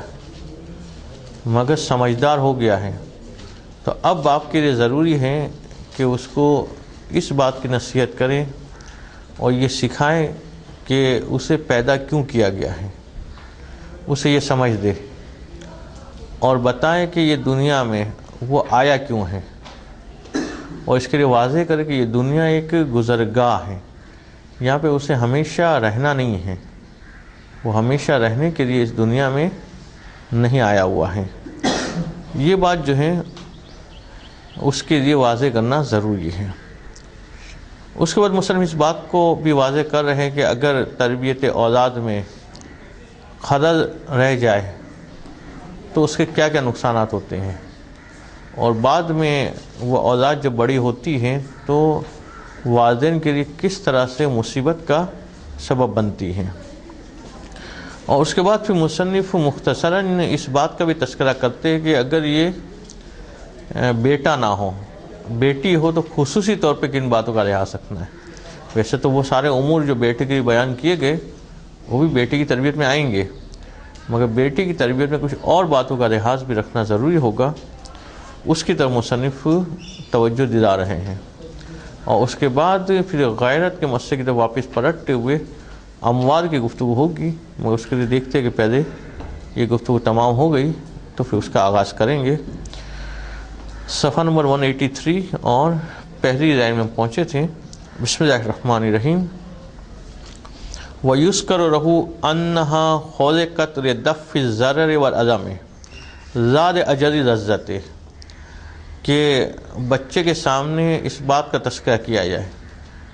مگر سمجھدار ہو گیا ہے، تو اب باپ کے لیے ضروری ہے کہ اس کو اس بات کی نصیحت کریں اور یہ سکھائیں کہ اسے پیدا کیوں کیا گیا ہے، اسے یہ سمجھ دے اور بتائیں کہ یہ دنیا میں وہ آیا کیوں ہے، اور اس کے لیے واضح کرے کہ یہ دنیا ایک گزرگاہ ہے، یہاں پہ اسے ہمیشہ رہنا نہیں ہے، وہ ہمیشہ رہنے کے لیے اس دنیا میں نہیں آیا ہوا ہے۔ یہ بات جو ہے اس کے لیے واضح کرنا ضروری ہے۔ اس کے بعد مصنف اس بات کو بھی واضح کر رہے ہیں کہ اگر تربیت اولاد میں خلل رہ جائے تو اس کے کیا کیا نقصانات ہوتے ہیں، اور بعد میں وہ اولاد جب بڑی ہوتی ہے تو والدین کے لیے کس طرح سے مصیبت کا سبب بنتی ہے۔ اور اس کے بعد پھر مصنف مختصراً اس بات کا بھی تذکرہ کرتے ہیں کہ اگر یہ بیٹا نہ ہو، بیٹی ہو تو خصوصی طور پہ کن باتوں کا لحاظ رکھنا ہے۔ ویسے تو وہ سارے امور جو بیٹے کے بیان کیے گئے وہ بھی بیٹے کی تربیت میں آئیں گے، مگر بیٹی کی تربیت میں کچھ اور باتوں کا لحاظ بھی رکھنا ضروری ہوگا، اس کی طرف مصنف توجہ دلا رہے ہیں۔ اور اس کے بعد پھر غیرت کے مسئلے کی طرف واپس پلٹتے ہوئے اموال کی گفتگو ہوگی، مگر اس کے لیے دیکھتے ہیں کہ پہلے یہ گفتگو تمام ہو گئی تو پھر اس کا آغاز کریں گے۔ صفحہ نمبر 183 اور پہلی لائن میں پہنچے تھے۔ بسم اللہ الرحمن الرحیم۔ وَيُذْكَرُ لَهُ أَنَّهَا خُلِقَتْ لِدَفْعِ الضَّرَرِ وَالْأَلَمِ لَا لِأَجْلِ اللَّذَّةِ، کہ بچے کے سامنے اس بات کا تذکرہ کیا جائے،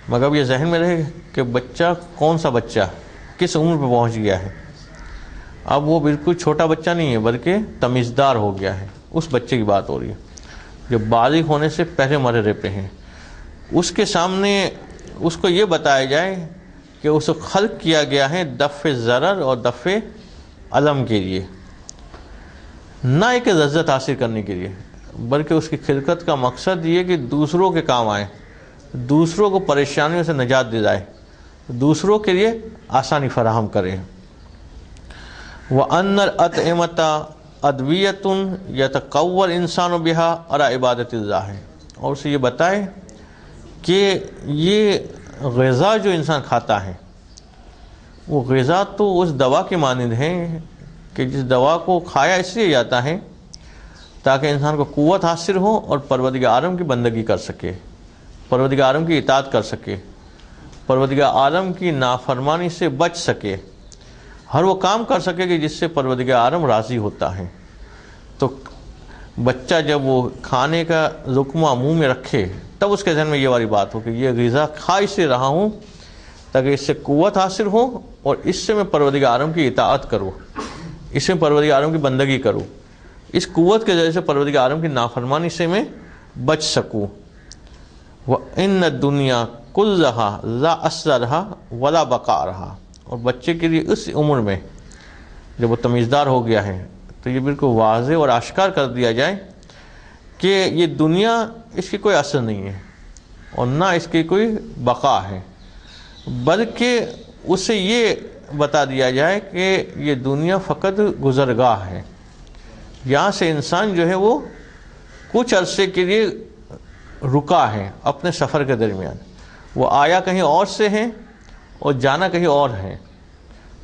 مگر اب یہ ذہن میں رہے کہ بچہ کون سا بچہ کس عمر پہ پہنچ گیا ہے۔ اب وہ بالکل چھوٹا بچہ نہیں ہے بلکہ تمیزدار ہو گیا ہے، اس بچے کی بات ہو رہی ہے جو بالغ ہونے سے پہلے مرحلے پہ ہیں۔ اس کے سامنے اس کو یہ بتایا جائے کہ اسے خلق کیا گیا ہے دفع ضرر اور دفع علم کے لیے، نہ ایک لذت حاصل کرنے کے لیے، بلکہ اس کی خلقت کا مقصد یہ کہ دوسروں کے کام آئے، دوسروں کو پریشانیوں سے نجات دلائے، دوسروں کے لیے آسانی فراہم کرے۔ وَأَنَّ الْأَطْعِمَةَ أَدْوِيَةٌ يَتَقَوَّى الْإِنسَانُ بِهَا عَلَى عِبَادَةِ اللَّهِ، اور اسے یہ بتائے کہ یہ غذا جو انسان کھاتا ہے وہ غذا تو اس دوا کے مانند ہے کہ جس دوا کو کھایا اس لیے جاتا ہے تاکہ انسان کو قوت حاصل ہو اور پروردگار عالم کی بندگی کر سکے، پروردگار عالم کی اطاعت کر سکے، پروردگار عالم کی نافرمانی سے بچ سکے، ہر وہ کام کر سکے کہ جس سے پروردگار عالم راضی ہوتا ہے۔ تو بچہ جب وہ کھانے کا لقمہ منہ میں رکھے تب اس کے ذہن میں یہ والی بات ہو کہ یہ غذا کھا اس سے رہا ہوں تاکہ اس سے قوت حاصل ہو اور اس سے میں پروردگار عالم کی اطاعت کروں، اس میں پروردگار عالم کی بندگی کروں، اس قوت کے ذریعے سے پروردگار عالم کی نافرمانی سے میں بچ سکوں۔ وَإِنَّ الدُّنْيَا كُلَّهَا لَا أَصْلَ لَهَا وَلَا بَقَاءَ لَهَا، اور بچے کے لیے اس عمر میں جب وہ تمیزدار ہو گیا ہے تو یہ بالکل واضح اور آشکار کر دیا جائے کہ یہ دنیا اس کی کوئی اصل نہیں ہے اور نہ اس کی کوئی بقا ہے، بلکہ اسے یہ بتا دیا جائے کہ یہ دنیا فقط گزرگاہ ہے، یہاں سے انسان جو ہے وہ کچھ عرصے کے لیے رکا ہے اپنے سفر کے درمیان، وہ آیا کہیں اور سے ہے اور جانا کہیں اور ہے.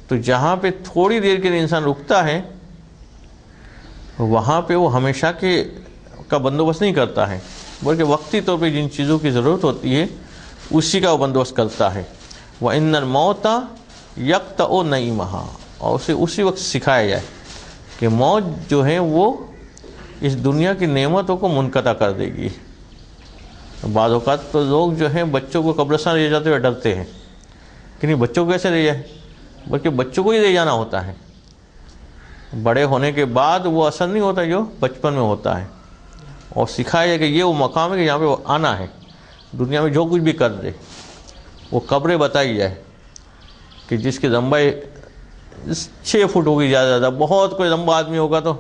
تو جہاں پہ تھوڑی دیر کے لیے انسان رکتا ہے وہاں پہ وہ ہمیشہ کا بندوبست نہیں کرتا ہے، بلکہ وقتی طور پہ جن چیزوں کی ضرورت ہوتی ہے اسی کا وہ بندوبست کرتا ہے. وَإِنَّ الْمَوْتَ يَقْطَعُ نَعِيمَهَا، اور اسے اسی وقت سکھایا جائے کہ موت جو ہے وہ اس دنیا کی نعمتوں کو منقطع کر دے گی. بعض اوقات تو لوگ جو ہیں بچوں کو قبرستان لے جاتے ہوئے ڈرتے ہیں کہ نہیں بچوں کو کیسے لے جائے، بلکہ بچوں کو ہی لے جانا ہوتا ہے. بڑے ہونے کے بعد وہ اثر نہیں ہوتا جو بچپن میں ہوتا ہے، اور سکھایا جائے کہ یہ وہ مقام ہے کہ یہاں پہ وہ آنا ہے. دنیا میں جو کچھ بھی کر دے وہ قبریں بتائی جائے کہ جس کی لمبائی 6 فٹ ہوگی زیادہ، بہت کوئی لمبا آدمی ہوگا تو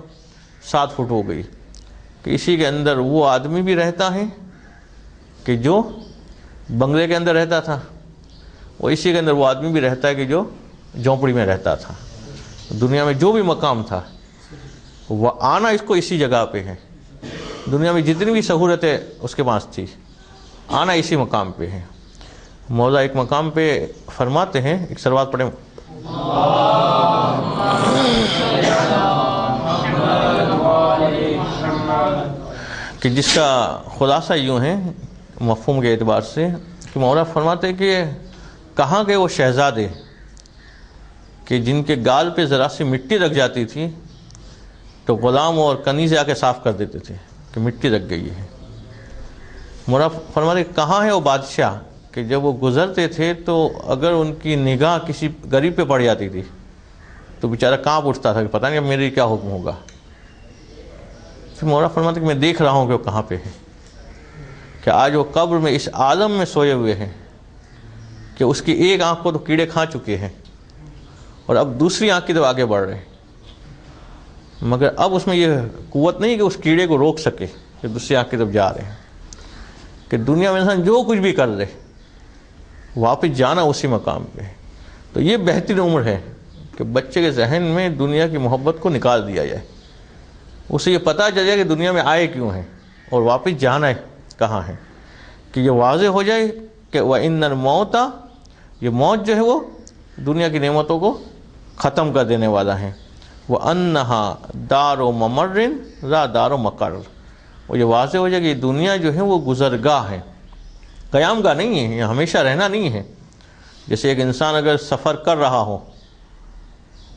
7 فٹ ہو گئی، کہ اسی کے اندر وہ آدمی بھی رہتا ہے کہ جو بنگلے کے اندر رہتا تھا، اور اسی کے اندر وہ آدمی بھی رہتا ہے کہ جو جھونپڑی میں رہتا تھا. دنیا میں جو بھی مقام تھا وہ آنا اس کو اسی جگہ پہ ہے. دنیا میں جتنی بھی سہولتیں اس کے پاس تھی آنا اسی مقام پہ ہے. مولا ایک مقام پہ فرماتے ہیں، ایک سلوات پڑھیں، کہ جس کا خلاصہ یوں ہے مفہوم کے اعتبار سے کہ مولا فرماتے ہیں کہ کہاں گئے وہ شہزادے کہ جن کے گال پہ ذرا سی مٹی لگ جاتی تھی تو غلام اور کنیزیں آ کے صاف کر دیتے تھے کہ مٹی لگ گئی ہے. مولا فرماتے ہیں کہاں ہے وہ بادشاہ کہ جب وہ گزرتے تھے تو اگر ان کی نگاہ کسی غریب پہ پڑ جاتی تھی تو بیچارہ کانپ اٹھتا تھا کہ پتہ نہیں اب میرے کیا حکم ہوگا. پھر مولا فرماتے ہیں کہ میں دیکھ رہا ہوں کہ وہ کہاں پہ ہے، کہ آج وہ قبر میں اس عالم میں سوئے ہوئے ہیں کہ اس کی ایک آنکھ کو تو کیڑے کھا چکے ہیں اور اب دوسری آنکھ کی طرف آگے بڑھ رہے ہیں، مگر اب اس میں یہ قوت نہیں کہ اس کیڑے کو روک سکے کہ دوسری آنکھ کی طرف جا رہے ہیں. کہ دنیا میں انسان جو کچھ بھی کر لے واپس جانا اسی مقام پہ. تو یہ بہترین عمر ہے کہ بچے کے ذہن میں دنیا کی محبت کو نکال دیا جائے، اسے یہ پتہ چل جائے کہ دنیا میں آئے کیوں ہیں اور واپس جانا ہے کہاں ہے. کہ یہ واضح ہو جائے کہ وَإِنَّ الْمَوْتَ، یہ موت جو ہے وہ دنیا کی نعمتوں کو ختم کر دینے والا ہے. وَأَنَّهَا دَارُ مَمَرٍ لَا دَارُ مَقَرٍ، اور یہ واضح ہو جائے کہ یہ دنیا جو ہے وہ گزرگاہ ہے، قیام گاہ نہیں ہے، یہ ہمیشہ رہنا نہیں ہے. جیسے ایک انسان اگر سفر کر رہا ہو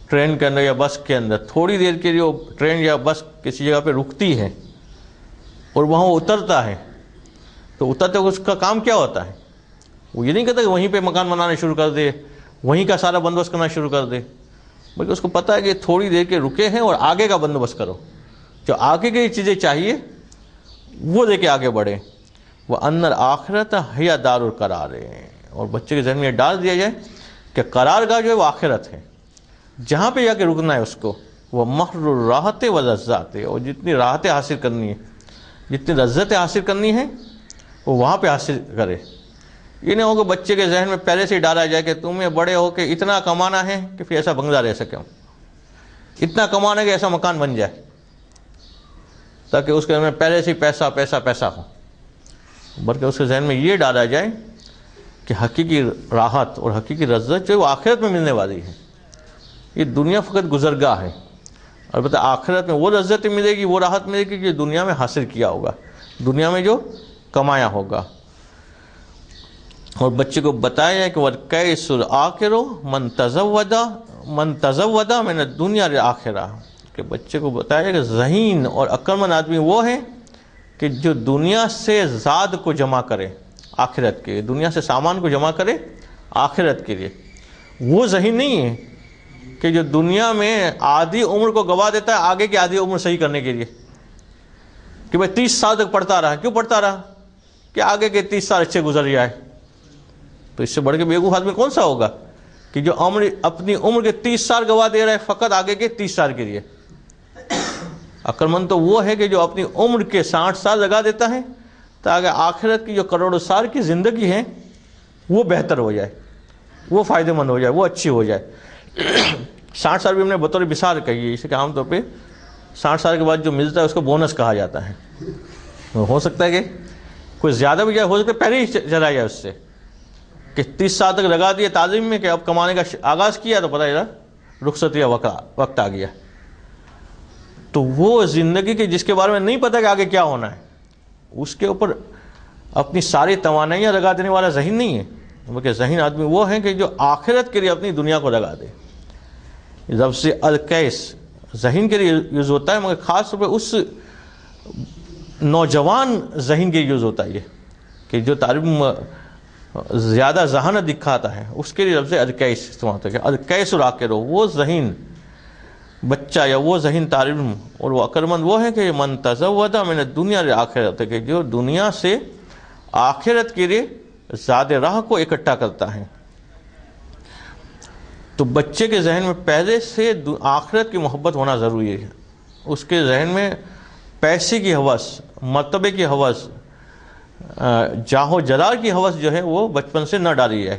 ٹرین کے اندر یا بس کے اندر، تھوڑی دیر کے لیے وہ ٹرین یا بس کسی جگہ پہ رکتی ہے اور وہاں وہ اترتا ہے، تو اترتے وقت اس کا کام کیا ہوتا ہے؟ وہ یہ نہیں کہتا کہ وہیں پہ مکان بنانا شروع کر دے، وہیں کا سارا بندوبست کرنا شروع کر دے، بلکہ اس کو پتہ ہے کہ تھوڑی دیر کے رکے ہیں اور آگے کا بندوبست کرو، جو آگے کی چیزیں چاہیے وہ لے کے آگے بڑھے. وَأَنَّ الْآخِرَةَ هِيَ دَارُ الْقَرَارِ، اور بچے کے ذہن میں ڈال دیا جائے کہ قرار گاہ جو ہے وہ آخرت ہے، جہاں پہ جا کے رکنا ہے اس کو. وَمَحْرُ الرَّاحَةِ وَلَذَّاتِ، اور جتنی راحتیں حاصل کرنی ہے، جتنی لذتیں حاصل کرنی ہیں وہ وہاں پہ حاصل کرے. یہ نہیں ہو کہ بچے کے ذہن میں پہلے سے ڈالا جائے کہ تمہیں بڑے ہو کے اتنا کمانا ہے کہ پھر ایسا بنگلہ رہ سکے، اتنا کمانا ہے کہ ایسا مکان بن جائے، تاکہ اس کے ذہن میں پہلے سے پیسہ پیسہ پیسہ ہو. بلکہ اس کے ذہن میں یہ ڈالا جائے کہ حقیقی راحت اور حقیقی لذت جو ہے وہ آخرت میں ملنے والی ہے. یہ دنیا فقط گزرگاہ ہے، البتہ آخرت میں وہ لذت ملے گی، وہ راحت ملے گی جو دنیا میں حاصل کیا ہوگا، دنیا میں جو کمایا ہوگا. اور بچے کو بتایا جائے کہ وَالْكَيْسُ الْآخِرُ مَنْ تَزَوَّدَ مِنَ الدُّنْيَا لِلْآخِرَةِ، کہ بچے کو بتایا کہ ذہین اور عقلمند آدمی وہ ہے کہ جو دنیا سے زاد کو جمع کرے آخرت کے لیے، دنیا سے سامان کو جمع کرے آخرت کے لیے. وہ ذہین نہیں ہے کہ جو دنیا میں آدھی عمر کو گوا دیتا ہے آگے کی آدھی عمر صحیح کرنے کے لیے، کہ بھائی 30 سال تک پڑھتا رہا. کیوں پڑھتا رہا؟ کہ آگے کے 30 سال اچھے گزر جائے. تو اس سے بڑھ کے بیوقوف آدمی کون سا ہوگا کہ جو اپنی عمر کے 30 سال گوا دے رہا ہے فقط آگے کے 30 سال کے لیے. عقلمند تو وہ ہے کہ جو اپنی عمر کے 60 سال لگا دیتا ہے تاکہ آخرت کی جو کروڑوں سال کی زندگی ہے وہ بہتر ہو جائے، وہ فائدہ مند ہو جائے، وہ اچھی ہو جائے. 60 سال بھی ہم نے بطور مثال کہی ہے، اس کہ عام طور پہ 60 سال کے بعد جو ملتا ہے اس کو بونس کہا جاتا ہے. ہو سکتا ہے کہ کوئی زیادہ بھی جائے، ہو سکتا ہے پہلے ہی چلا جائے اس سے، کہ 30 سال تک لگا دیا تعلیم میں کہ اب کمانے کا آغاز کیا تو پتہ چلا رخصتی کا وقت آ گیا. تو وہ زندگی کے جس کے بارے میں نہیں پتہ کہ آگے کیا ہونا ہے، اس کے اوپر اپنی ساری توانائیاں لگا دینے والا ذہین نہیں ہے، بلکہ ذہین آدمی وہ ہیں کہ جو آخرت کے لیے اپنی دنیا کو لگا دے. لفظ سے الکیس ذہین کے لیے یوز ہوتا ہے، مگر خاص طور پہ اس نوجوان ذہین کے لیے یوز ہوتا ہے یہ کہ جو تعلیم زیادہ ذہانت دکھاتا ہے، اس کے لیے لفظ الکیس استعمال ہوتا ہے. الکیس راکر ہو، وہ ذہین بچہ یا وہ ذہین طالب، اور وہ عقلمند وہ ہے کہ من تزود من الدنیا للآخرت، کہ جو دنیا سے آخرت کے لیے زاد راہ کو اکٹھا کرتا ہے. تو بچے کے ذہن میں پہلے سے آخرت کی محبت ہونا ضروری ہے. اس کے ذہن میں پیسے کی ہوس، مرتبے کی ہوس، جاہ و جلال کی ہوس جو ہے وہ بچپن سے نہ ڈالی جائے.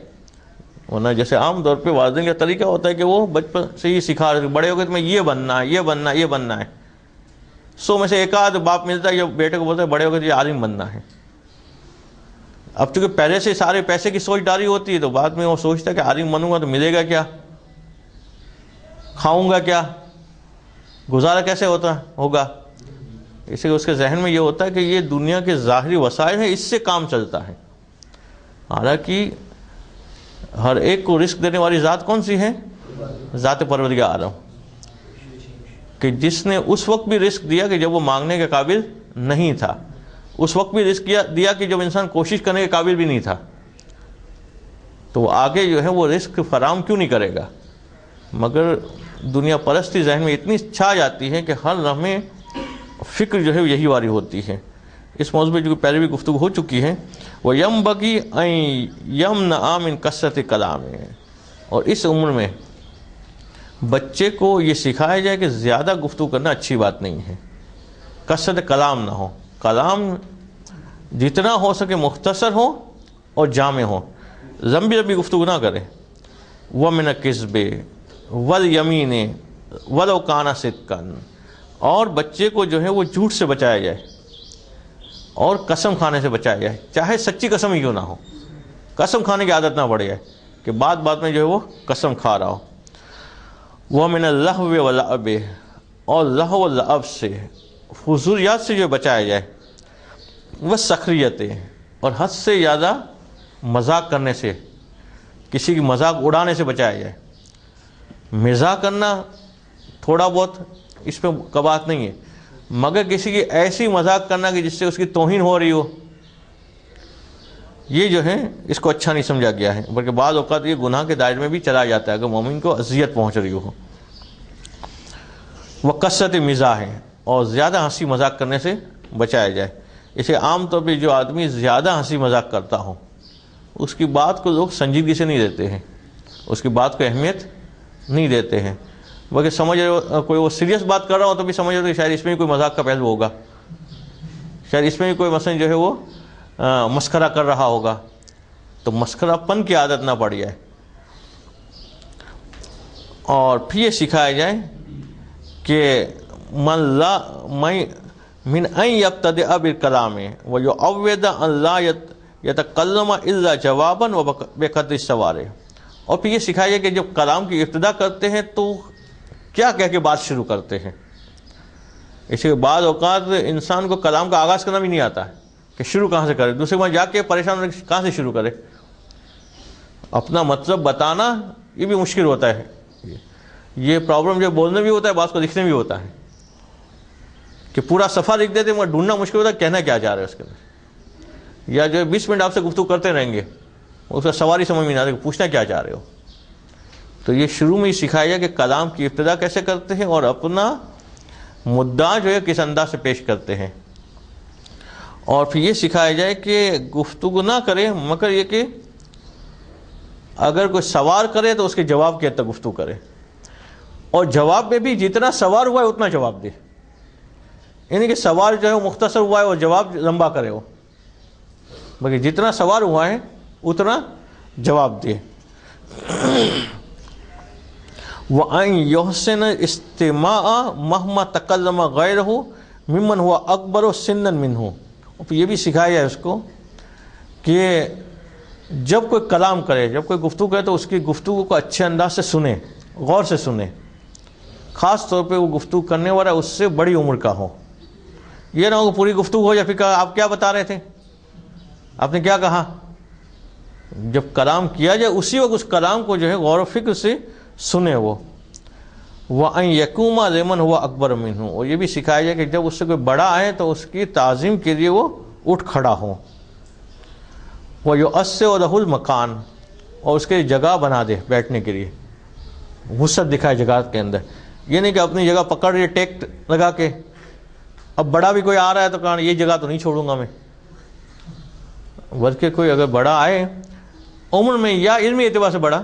ورنہ جیسے عام طور پہ والدین کا طریقہ ہوتا ہے کہ وہ بچپن سے ہی سکھا رہے بڑے ہو گئے تمہیں یہ بننا ہے، یہ بننا ہے، یہ بننا ہے. 100 میں سے ایک آدھ باپ ملتا ہے جو بیٹے کو بولتا ہے بڑے ہو گئے تو یہ عالم بننا ہے. اب چونکہ پہلے سے سارے پیسے کی سوچ ڈالی ہوتی ہے تو بعد میں وہ سوچتا ہے کہ عالم بنوں گا تو ملے گا کیا، کھاؤں گا کیا، گزارا کیسے ہوگا. اس لیے اس کے ذہن میں یہ ہوتا ہے کہ یہ دنیا کے ظاہری وسائل ہیں، اس سے کام چلتا ہے. حالانکہ ہر ایک کو رزق دینے والی ذات کون سی ہے؟ ذات پروردگار عالم، کہ جس نے اس وقت بھی رزق دیا کہ جب وہ مانگنے کے قابل نہیں تھا، اس وقت بھی رزق دیا کہ جب انسان کوشش کرنے کے قابل بھی نہیں تھا. تو وہ آگے جو ہے وہ رزق فراہم کیوں نہیں کرے گا. مگر دنیا پرستی ذہن میں اتنی چھا جاتی ہے کہ ہر لمحے فکر جو ہے یہی واری ہوتی ہے. اس موضوع میں جو پہلے بھی گفتگو ہو چکی ہے، وہ یمبغی ان یمنع من کثرت کلام، اور اس عمر میں بچے کو یہ سکھایا جائے کہ زیادہ گفتگو کرنا اچھی بات نہیں ہے، کثرت کلام نہ ہو. کلام جتنا ہو سکے مختصر ہو اور جامع ہو، لمبی گفتگو نہ کرے. وَمِنَ الْكِذْبِ وَالْيَمِينِ وَلَوْ كَانَ صِدْقًا، اور بچے کو جو ہے وہ جھوٹ سے بچایا جائے اور قسم کھانے سے بچایا جائے، چاہے سچی قسم ہی کیوں نہ ہو. قسم کھانے کی عادت نہ پڑ جائے کہ بات میں جو ہے وہ قسم کھا رہا ہو. وَمِنَ اللَّهْوِ وَاللَّعْبِ، اور لہو و لعب سے، فضولیات سے جو بچایا جائے. وَالسَّخْرِیَّتِ، اور حد سے زیادہ مذاق کرنے سے، کسی کی مذاق اڑانے سے بچایا جائے. مزاح کرنا تھوڑا بہت اس پہ کبات نہیں ہے، مگر کسی کی ایسی مذاق کرنا کہ جس سے اس کی توہین ہو رہی ہو، یہ جو ہے اس کو اچھا نہیں سمجھا گیا ہے. بلکہ بعض اوقات یہ گناہ کے دائرے میں بھی چلا جاتا ہے اگر مومن کو اذیت پہنچ رہی ہو. وہ کثرت مزاح ہے، اور زیادہ ہنسی مذاق کرنے سے بچایا جائے. اسے عام طور پہ جو آدمی زیادہ ہنسی مذاق کرتا ہو اس کی بات کو لوگ سنجیدگی سے نہیں دیتے ہیں، اس کی بات کو اہمیت نہیں دیتے ہیں، بلکہ سمجھ رہے ہو کوئی وہ سیریس بات کر رہا ہو تو بھی سمجھ رہے ہو کہ شاید اس میں بھی کوئی مذاق کا پہلو ہوگا، شاید اس میں بھی کوئی مثلا جو ہے وہ مسخرہ کر رہا ہوگا. تو مسخرہ پن کی عادت نہ پڑ جائے. اور پھر یہ سکھایا جائے کہ من ان یبتدئ بالکلام ویعود ان لا یتکلم الا جوابا وبقدر السوار. اور پھر یہ سکھایا جائے کہ جب کلام کی ابتدا کرتے ہیں تو کیا کہہ کے بات شروع کرتے ہیں. اسی کے بعد اوقات انسان کو کلام کا آغاز کرنا بھی نہیں آتا ہے کہ شروع کہاں سے کرے، دوسرے وہاں جا کے پریشان کہاں سے شروع کرے. اپنا مطلب بتانا یہ بھی مشکل ہوتا ہے. یہ پرابلم جو بولنے بھی ہوتا ہے، بعض کو لکھنے بھی ہوتا ہے کہ پورا صفحہ لکھ دیتے ہیں مگر ڈھونڈنا مشکل ہوتا ہے کہنا کیا چاہ رہے ہیں اس کے اندر. یا جو 20 منٹ آپ سے گفتگو کرتے رہیں گے اس کا سوال ہی سمجھ میں نہیں آتا کہ پوچھنا کیا چاہ رہے ہو. تو یہ شروع میں ہی سکھایا جائے کہ کلام کی ابتدا کیسے کرتے ہیں اور اپنا مدعا جو ہے کس انداز سے پیش کرتے ہیں. اور پھر یہ سکھایا جائے کہ گفتگو نہ کرے مگر یہ کہ اگر کوئی سوال کرے تو اس کے جواب کے حد تک گفتگو کرے، اور جواب میں بھی جتنا سوال ہوا ہے اتنا جواب دے. یعنی کہ سوال جو ہے وہ مختصر ہوا ہے اور جواب لمبا کرے ہو، بلکہ جتنا سوال ہوا ہے اتنا جواب دے. وَأَن يُحْسِنَ اسْتِمَاعَ مَهْمَا تَكَلَّمَ غَيْرُهُ مِمَّنْ هُوَ أَكْبَرُ سِنًّا مِنْهُ. اور یہ بھی سکھایا ہے اس کو کہ جب کوئی کلام کرے، جب کوئی گفتگو کرے تو اس کی گفتگو کو اچھے انداز سے سنیں، غور سے سنیں، خاص طور پہ وہ گفتگو کرنے والا اس سے بڑی عمر کا ہو. یہ نہ ہو کہ پوری گفتگو ہو یا پھر کہا آپ کیا بتا رہے تھے، آپ نے کیا کہا. جب کلام کیا جائے اسی وقت اس کلام کو جو ہے غور و فکر سے سنے وہ. وَأَن يَقُومَ لِمَنْ هُوَ أَكْبَرُ مِنْهُ، اور یہ بھی سکھایا جائے کہ جب اس سے کوئی بڑا آئے تو اس کی تعظیم کے لیے وہ اٹھ کھڑا ہو. وَيُؤَسِّعُ لَهُ الْمَكَانَ، اور اس کے لیے جگہ بنا دے بیٹھنے کے لیے، وسعت دکھائے جگہ کے اندر. یہ نہیں کہ اپنی جگہ پکڑ رہی ٹیک لگا کے، اب بڑا بھی کوئی آ رہا ہے تو کہا یہ جگہ تو نہیں چھوڑوں گا میں. بلکہ کوئی اگر بڑا آئے عمر میں یا علمی اعتبار سے بڑا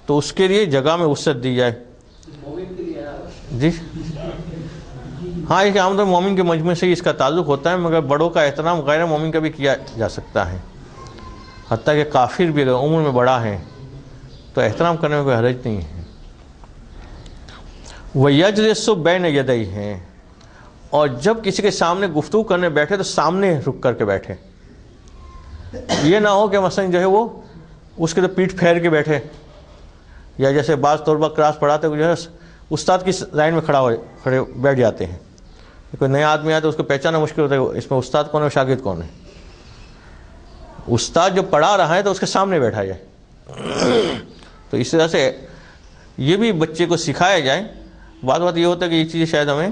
تو اس کے لیے جگہ میں وسعت دی جائے. جی ہاں، یہ کہ عام طور مومن کے مجمع سے ہی اس کا تعلق ہوتا ہے، مگر بڑوں کا احترام غیر مومن کا بھی کیا جا سکتا ہے. حتیٰ کہ کافر بھی اگر عمر میں بڑا ہے تو احترام کرنے میں کوئی حرج نہیں ہے. وَيَجْلِسُ بَيْنَ يَدَيْهِ، اور جب کسی کے سامنے گفتگو کرنے بیٹھے تو سامنے رک کر کے بیٹھے. یہ نہ ہو کہ مثلا جو ہے وہ اس کے تو پیٹھ پھیر کے بیٹھے، یا جیسے بعض طلبہ کلاس پڑھاتے ہوئے جو ہے استاد کی لائن میں کھڑے بیٹھ جاتے ہیں. کوئی نیا آدمی آیا تو اس کو پہچانا مشکل ہوتا ہے اس میں استاد کون ہے اور شاگرد کون ہے. استاد جو پڑھا رہا ہے تو اس کے سامنے بیٹھا جائے. تو اس طرح سے یہ بھی بچے کو سکھایا جائے. بات یہ ہوتا ہے کہ یہ چیزیں شاید ہمیں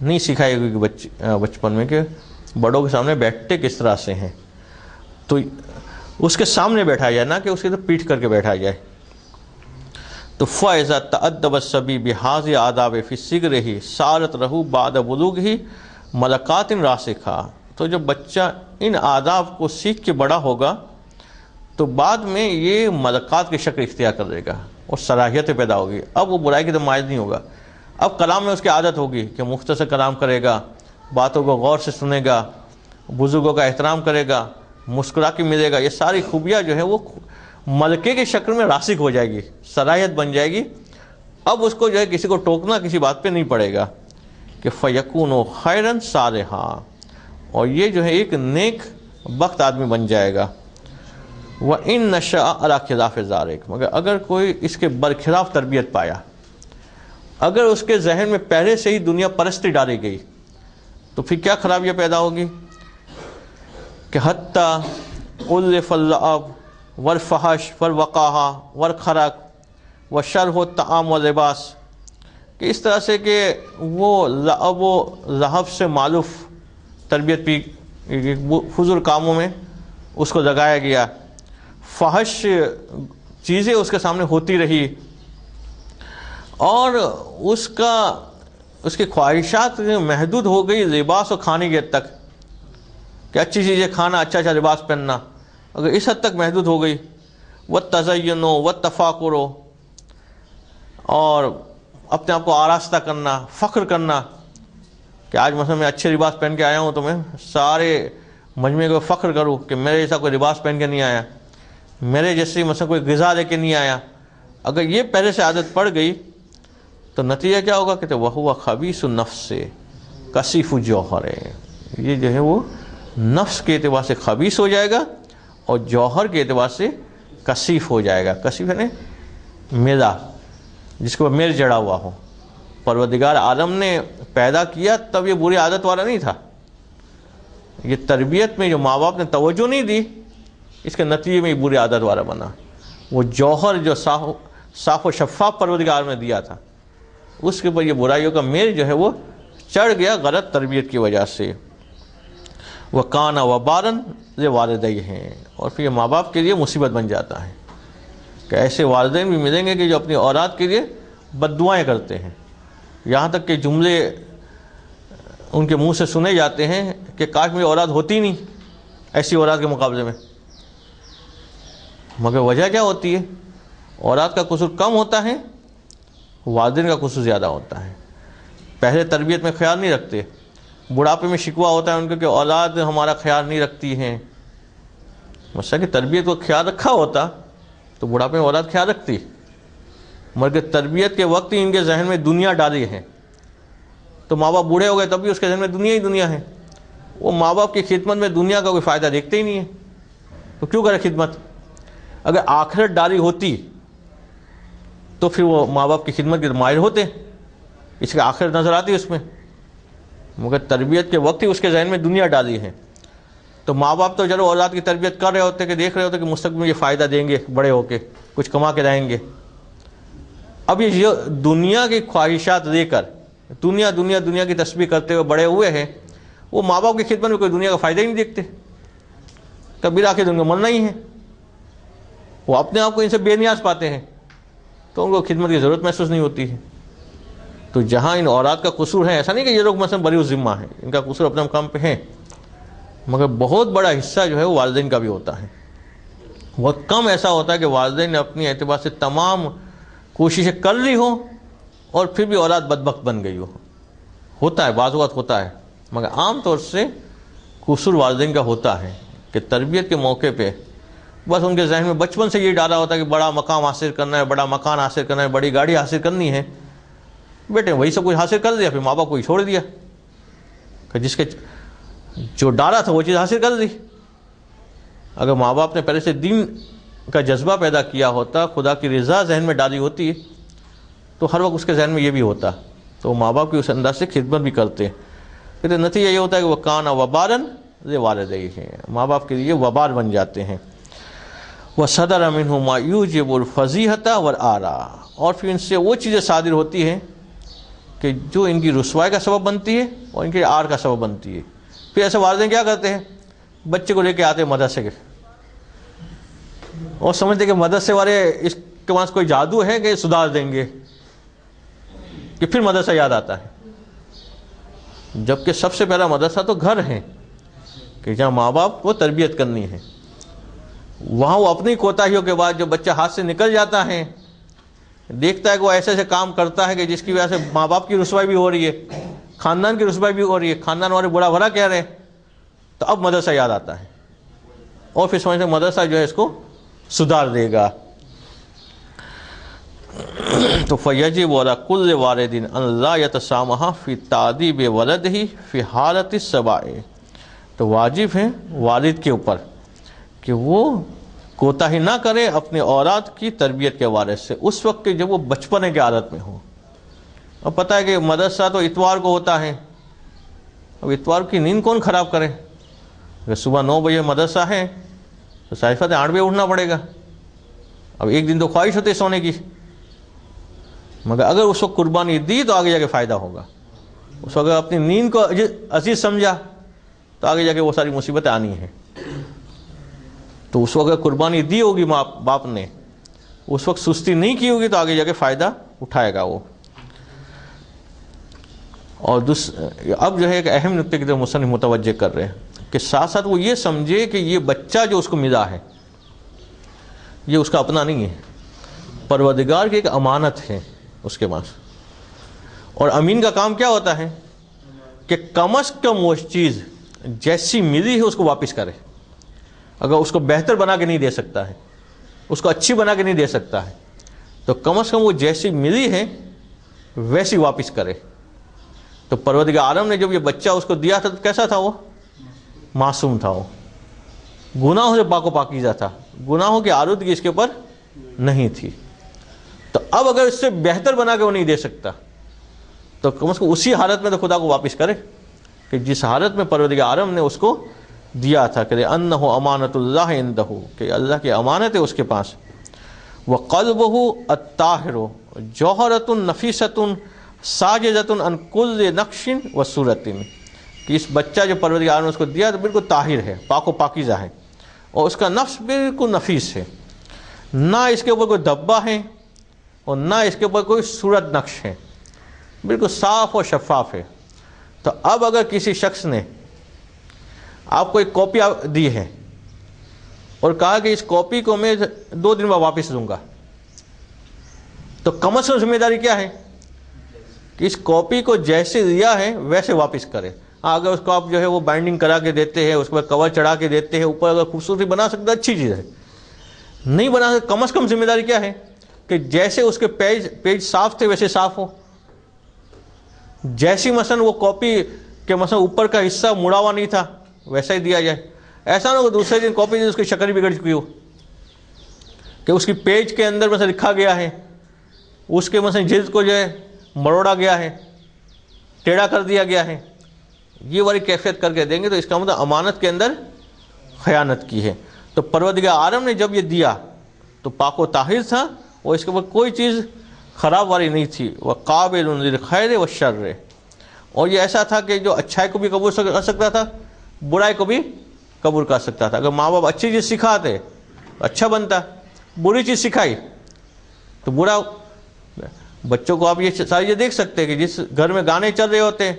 نہیں سکھائی گئی بچپن میں کہ بڑوں کے سامنے بیٹھتے کس طرح سے ہیں، تو اس کے سامنے بیٹھا جائے، نہ کہ اس کے تو پیٹھ کر کے بیٹھا جائے. تو فَإِذَا تَأَدَّبَ الصَّبِيُّ بِهَٰذِهِ الْآدَابِ فِي صِغْرِهِ صَارَتْ لَهُ بَعْدَ بُلُوغِهِ مَلَكَاتٌ رَاسِخَةٌ، تو جب بچہ ان آداب کو سیکھ کے بڑا ہوگا تو بعد میں یہ ملکات کی شکل اختیار کر لے گا اور صلاحیتیں پیدا ہوگی. اب وہ برائی کی طرف مائل نہیں ہوگا. اب کلام میں اس کی عادت ہوگی کہ مختصر کلام کرے گا، باتوں کو غور سے سنے گا، بزرگوں کا احترام کرے گا، مسکرا کے ملے گا. یہ ساری خوبیاں جو ہے وہ ملکے کے شکل میں راسخ ہو جائے گی، صلاحیت بن جائے گی. اب اس کو جو ہے کسی کو ٹوکنا کسی بات پہ نہیں پڑے گا. کہ فَيَكُونُ خَيْرًا صَالِحًا، اور یہ جو ہے ایک نیک بخت آدمی بن جائے گا. وَإِن نَشَأَ عَلَىٰ خِلَافِ ذَلِكَ، مگر اگر کوئی اس کے برخلاف تربیت پایا، اگر اس کے ذہن میں پہلے سے ہی دنیا پرستی ڈالی گئی تو پھر کیا خرابیاں پیدا ہوگی. کہ حتیٰ أُلِّفَ اللَّعْبُ والفحش والوقاحہ والخرق والشرح الطعام واللباس، کہ اس طرح سے کہ وہ لعب و لہو سے معلوف تربیت بھی فضول کاموں میں اس کو لگایا گیا، فحش چیزیں اس کے سامنے ہوتی رہی، اور اس کی خواہشات محدود ہو گئی لباس اور کھانے کی حد تک کہ اچھی چیزیں کھانا، اچھا لباس پہننا، اگر اس حد تک محدود ہو گئی. وَالتَّزَيُّنُ وَالتَّفَاخُرُ، اور اپنے آپ کو آراستہ کرنا، فخر کرنا کہ آج مثلا میں اچھے لباس پہن کے آیا ہوں تو میں سارے مجمع کو فخر کروں کہ میرے جیسا کوئی لباس پہن کے نہیں آیا، میرے جیسی مثلا کوئی غذا لے کے نہیں آیا. اگر یہ پہلے سے عادت پڑ گئی تو نتیجہ کیا ہوگا کہ وَهُوَ خَبِيثُ النَّفْسِ کثیف الجوہر، یہ جو ہے وہ نفس کے اعتبار سے خبیث ہو جائے گا اور جوہر کے اعتبار سے کثیف ہو جائے گا. کثیف ہے میرا، جس کو میر جڑا ہوا ہو. پروردگار عالم نے پیدا کیا تب یہ بری عادت والا نہیں تھا. یہ تربیت میں جو ماں باپ نے توجہ نہیں دی، اس کے نتیجے میں یہ بری عادت والا بنا. وہ جوہر جو صاف و شفاف پروردگار نے دیا تھا، اس کے اوپر یہ برائیوں کا میل جو ہے وہ چڑھ گیا غلط تربیت کی وجہ سے. وَكَانَ وَبَارًا لِوَالِدَيْهِ، اور پھر یہ ماں باپ کے لیے مصیبت بن جاتا ہے کہ ایسے والدین بھی ملیں گے کہ جو اپنی اولاد کے لیے بد دعائیں کرتے ہیں. یہاں تک کہ جملے ان کے منہ سے سنے جاتے ہیں کہ کاش میری اولاد ہوتی نہیں ایسی اولاد کے مقابلے میں. مگر وجہ کیا ہوتی ہے؟ اولاد کا قصور کم ہوتا ہے، والدین کا قصور زیادہ ہوتا ہے. پہلے تربیت میں خیال نہیں رکھتے، بڑھاپے میں شکوہ ہوتا ہے ان کو کہ اولاد ہمارا خیال نہیں رکھتی ہیں. مثلا کہ تربیت کو خیال رکھا ہوتا تو بڑھاپے میں اولاد خیال رکھتی، مگر تربیت کے وقت ہی ان کے ذہن میں دنیا ڈالی ہے تو ماں باپ بوڑھے ہو گئے تب بھی اس کے ذہن میں دنیا ہی دنیا ہے. وہ ماں باپ کی خدمت میں دنیا کا کوئی فائدہ دیکھتے ہی نہیں ہے. تو کیوں کرے خدمت؟ اگر آخرت ڈالی ہوتی تو پھر وہ ماں باپ کی خدمت کے ماہر ہوتے، اس کی آخرت نظر آتی اس میں، مگر تربیت کے وقت ہی اس کے ذہن میں دنیا ڈالی ہے۔ تو ماں باپ تو چلو اولاد کی تربیت کر رہے ہوتے کہ دیکھ رہے ہوتے کہ مستقبل میں یہ فائدہ دیں گے، بڑے ہو کے کچھ کما کے لائیں گے۔ اب یہ دنیا کی خواہشات لے کر دنیا کی تسبیح کرتے ہوئے بڑے ہوئے ہیں، وہ ماں باپ کی خدمت میں کوئی دنیا کا فائدہ ہی نہیں دیکھتے، کبھی آخر ان کو من نہیں ہے، وہ اپنے آپ کو ان سے بے نیاز پاتے ہیں، تو ان کو خدمت کی ضرورت محسوس نہیں ہوتی ہے۔ تو جہاں ان اولاد کا قصور ہے، ایسا نہیں کہ یہ لوگ مثلا بری ذمہ ہیں، ان کا قصور اپنے مقام پہ ہے، مگر بہت بڑا حصہ جو ہے وہ والدین کا بھی ہوتا ہے۔ بہت کم ایسا ہوتا ہے کہ والدین نے اپنی اعتبار سے تمام کوششیں کر لی ہوں اور پھر بھی اولاد بدبخت بن گئی ہو، ہوتا ہے، بعض اوقات ہوتا ہے، مگر عام طور سے قصور والدین کا ہوتا ہے کہ تربیت کے موقع پہ بس ان کے ذہن میں بچپن سے یہ ڈالا ہوتا ہے کہ بڑا مقام حاصل کرنا ہے، بڑا مکان حاصل کرنا ہے، بڑی گاڑی حاصل کرنی ہے، بیٹے وہی سب کچھ حاصل کر دیا، پھر ماں باپ کو ہی چھوڑ دیا کہ جس کے جو ڈالا تھا وہ چیز حاصل کر دی۔ اگر ماں باپ نے پہلے سے دین کا جذبہ پیدا کیا ہوتا، خدا کی رضا ذہن میں ڈالی ہوتی، تو ہر وقت اس کے ذہن میں یہ بھی ہوتا، تو ماں باپ کی اس انداز سے خدمت بھی کرتے۔ پھر نتیجہ یہ ہوتا ہے کہ وہ کانا وبارن لوالدیہ، ماں باپ کے لیے وبار بن جاتے ہیں۔ وصدر منہ ما یوجب الفضیحۃ والآراء، اور پھر ان سے وہ چیزیں صادر ہوتی ہیں کہ جو ان کی رسوائی کا سبب بنتی ہے اور ان کے عار کا سبب بنتی ہے۔ پھر ایسے والدین کیا کرتے ہیں، بچے کو لے کے آتے ہیں مدرسے کے اور سمجھتے کہ مدرسے والے اس کے پاس کوئی جادو ہے کہ سدھار دیں گے، کہ پھر مدرسہ یاد آتا ہے، جبکہ سب سے پہلا مدرسہ تو گھر ہے کہ جہاں ماں باپ کو تربیت کرنی ہے۔ وہاں وہ اپنی کوتاہیوں کے بعد جو بچہ ہاتھ سے نکل جاتا ہے، دیکھتا ہے کہ وہ ایسے ایسے کام کرتا ہے کہ جس کی وجہ سے ماں باپ کی رسوائی بھی ہو رہی ہے، خاندان کی رسوائی بھی ہو رہی ہے، خاندان والے برا بھلا کہہ رہے ہیں، تو اب مدرسہ یاد آتا ہے اور پھر سمجھتے ہیں مدرسہ جو ہے اس کو سدھار دے گا۔ تو فیجب علی کل والد ان لا یتسامح فی تادیب ولدہ فی حالت السباء، تو واجب ہے والد کے اوپر کہ وہ کوتاہی نہ کرے اپنے اولاد کی تربیت کے حوالے سے اس وقت کہ جب وہ بچپنے کی عادت میں ہو۔ اب پتہ ہے کہ مدرسہ تو اتوار کو ہوتا ہے، اب اتوار کی نیند کون خراب کرے؟ اگر صبح 9 بجے مدرسہ ہے تو صحیفت 8 بجے اٹھنا پڑے گا۔ اب ایک دن تو خواہش ہوتی ہے سونے کی، مگر اگر اس وقت قربانی دی تو آگے جا کے فائدہ ہوگا۔ اس وقت اگر اپنی نیند کو عزیز سمجھا تو آگے جا کے وہ ساری مصیبتیں آنی ہیں۔ تو اس وقت قربانی دی ہوگی ماں باپ نے، اس وقت سستی نہیں کی ہوگی تو آگے جا کے فائدہ اٹھائے گا وہ۔ اور اب جو ہے ایک اہم نکتے کی طرف مصنف متوجہ کر رہے ہیں کہ ساتھ ساتھ وہ یہ سمجھے کہ یہ بچہ جو اس کو ملا ہے یہ اس کا اپنا نہیں ہے، پروردگار کی ایک امانت ہے اس کے پاس، اور امین کا کام کیا ہوتا ہے کہ کم از کم وہ چیز جیسی ملی ہے اس کو واپس کرے۔ اگر اس کو بہتر بنا کے نہیں دے سکتا ہے، اس کو اچھی بنا کے نہیں دے سکتا ہے، تو کم از کم وہ جیسی ملی ہے ویسی واپس کرے۔ تو پروردگار عالم نے جب یہ بچہ اس کو دیا تھا تو کیسا تھا؟ وہ معصوم تھا، وہ گناہوں سے پاک و پاکیزہ تھا، گناہوں کی آلودگی اس کے اوپر نہیں تھی۔ تو اب اگر اس سے بہتر بنا کے وہ نہیں دے سکتا تو کم از کم اسی حالت میں تو خدا کو واپس کرے کہ جس حالت میں پروردگار عالم نے اس کو دیا تھا، کہ انہ امانت اللہ عندہ، کہ اللہ کی امانت ہے اس کے پاس۔ وقلبہ الطاہر جوہرۃ نفیسۃ ساجدۃ عن کل نقش وصورۃ، کہ اس بچہ جو پروردگار نے اس کو دیا تو بالکل طاہر ہے، پاک و پاکیزہ ہے، اور اس کا نفس بالکل نفیس ہے، نہ اس کے اوپر کوئی دھبا ہے اور نہ اس کے اوپر کوئی صورت نقش ہے، بالکل صاف اور شفاف ہے۔ تو اب اگر کسی شخص نے آپ کو ایک کاپی دی ہے اور کہا کہ اس کاپی کو میں 2 دن بعد واپس دوں گا، تو کم از کم ذمہ داری کیا ہے کہ اس کاپی کو جیسے دیا ہے ویسے واپس کرے۔ اگر اس کو آپ جو ہے وہ بائنڈنگ کرا کے دیتے ہیں، اس پر کور چڑھا کے دیتے ہیں، اوپر اگر خوبصورتی بنا سکتا اچھی چیز ہے، نہیں بنا سکتا، کم از کم ذمہ داری کیا ہے کہ جیسے اس کے پیج صاف تھے ویسے صاف ہو، جیسی مثلا وہ کاپی کے مثلا اوپر کا حصہ مڑا ہوا نہیں تھا ویسا ہی دیا جائے، ایسا نہ ہو دوسرے دن کاپی اس کی شکل بگڑ چکی ہو کہ اس کی پیج کے اندر مثلا لکھا گیا ہے، اس کے مثلا جلد کو جو ہے مروڑا گیا ہے، ٹیڑھا کر دیا گیا ہے، یہ والی کیفیت کر کے دیں گے تو اس کا مطلب امانت کے اندر خیانت کی ہے۔ تو پروردگار عالم نے جب یہ دیا تو پاک و طاہر تھا اور اس کے اوپر کوئی چیز خراب والی نہیں تھی، وہ قابل للخیر و شر، اور یہ ایسا تھا کہ جو اچھائی کو بھی قبول کر سکتا تھا، برائی کو بھی قبول کر سکتا تھا۔ اگر ماں باپ اچھی چیز سکھاتے اچھا بنتا، بری چیز سکھائی تو برا۔ بچوں کو آپ یہ ساری دیکھ سکتے ہیں کہ جس گھر میں گانے چل رہے ہوتے ہیں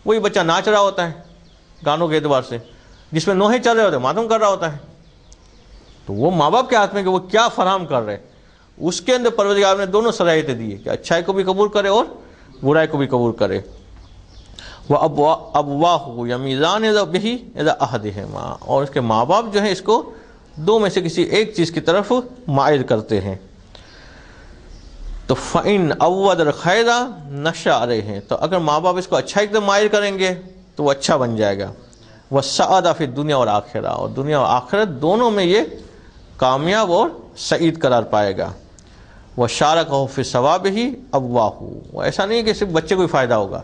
وہی بچہ ناچ رہا ہوتا ہے گانوں کے اعتبار سے، جس میں نوحے چل رہے ہوتے ہیں ماتم کر رہا ہوتا ہے۔ تو وہ ماں باپ کے ہاتھ میں کہ وہ کیا فراہم کر رہے ہیں، اس کے اندر پروردگار نے دونوں صلاحیتیں دی ہے کہ اچھائی کو بھی قبول کرے اور برائی کو بھی قبول کرے۔ وَأَبْوَاهُ يَمِيزَانِ بِهِ إِلَىٰ أَحَدِهِمَا، اور اس کے ماں باپ جو ہیں اس کو دو میں سے کسی ایک چیز کی طرف مائل کرتے ہیں۔ تو فَإِنْ أَوَّدَ الْخَيْرَ نَشَأَ عَلَيْهِ، تو اگر ماں باپ اس کو اچھائی کی طرف مائل کریں گے تو وہ اچھا بن جائے گا۔ وَالسَّعَادَةُ فِي الدُّنْيَا وَالْآخِرَةِ، اور دنیا اور آخرت دونوں میں یہ کامیاب اور سعید قرار پائے گا۔ وَشَارَكَهُ فِي ثَوَابِهِ أَبْوَاهُ، ایسا نہیں کہ صرف بچے کو ہی فائدہ ہوگا،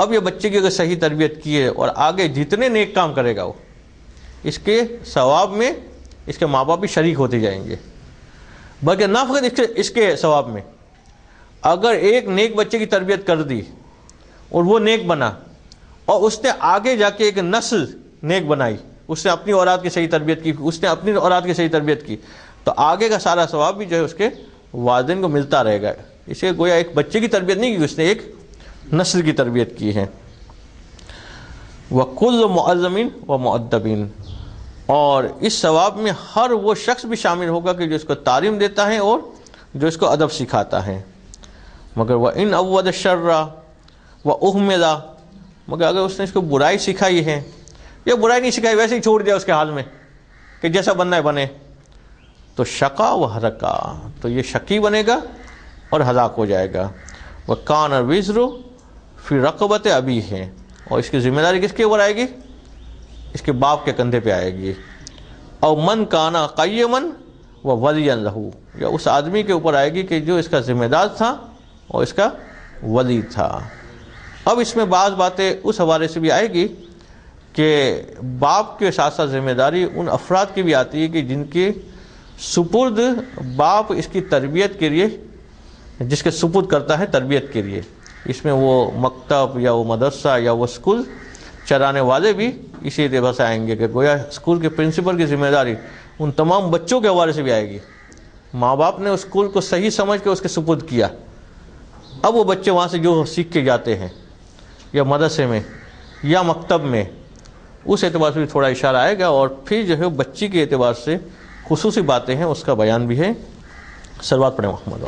اب یہ بچے کی اگر صحیح تربیت کی ہے اور آگے جتنے نیک کام کرے گا وہ اس کے ثواب میں اس کے ماں باپ بھی شریک ہوتے جائیں گے، بلکہ نہ فقط اس کے ثواب میں، اگر ایک نیک بچے کی تربیت کر دی اور وہ نیک بنا اور اس نے آگے جا کے ایک نسل نیک بنائی، اس نے اپنی اولاد کی صحیح تربیت کی، اس نے اپنی اولاد کی صحیح تربیت کی، تو آگے کا سارا ثواب بھی جو ہے اس کے والدین کو ملتا رہے گا۔ اسے گویا ایک بچے کی تربیت نہیں کی، اس نے ایک نسل کی تربیت کی ہے۔ وَكُلُّ مُعَلِّمٍ وَمُؤَدَّبٍ، اور اس ثواب میں ہر وہ شخص بھی شامل ہوگا کہ جو اس کو تعلیم دیتا ہے اور جو اس کو ادب سکھاتا ہے۔ مگر وَإِنْ أَوَّدَ الشَّرَّ وَأُهْمِلَ، مگر اگر اس نے اس کو برائی سکھائی ہے یا برائی نہیں سکھائی ویسے ہی چھوڑ دیا اس کے حال میں کہ جیسا بننا ہے بنے، تو شقا و ہرکا، تو یہ شقی بنے گا اور ہلاک ہو جائے گا۔ وَكَانَ الْوِزْرُ فِي رَقَبَةِ أَبِيهِ، اور اس کی ذمہ داری کس کے اوپر آئے گی؟ اس کے باپ کے کندھے پہ آئے گی۔ او من کانا قیما وولیا لہ، یا اس آدمی کے اوپر آئے گی کہ جو اس کا ذمہ دار تھا اور اس کا ولی تھا۔ اب اس میں بعض باتیں اس حوالے سے بھی آئے گی کہ باپ کے ساتھ ساتھ ذمہ داری ان افراد کی بھی آتی ہے کہ جن کے سپرد باپ اس کی تربیت کے لیے، جس کے سپرد کرتا ہے تربیت کے لیے، اس میں وہ مکتب یا وہ مدرسہ یا وہ اسکول چلانے والے بھی اسی اعتبار سے آئیں گے کہ گویا اسکول کے پرنسپل کی ذمہ داری ان تمام بچوں کے حوالے سے بھی آئے گی۔ ماں باپ نے اسکول کو صحیح سمجھ کے اس کے سپرد کیا، اب وہ بچے وہاں سے جو سیکھ کے جاتے ہیں یا مدرسے میں یا مکتب میں، اس اعتبار سے بھی تھوڑا اشارہ آئے گا، اور پھر جو ہے بچی کے اعتبار سے خصوصی باتیں ہیں اس کا بیان بھی ہے۔ صلوات پڑھیں محمد۔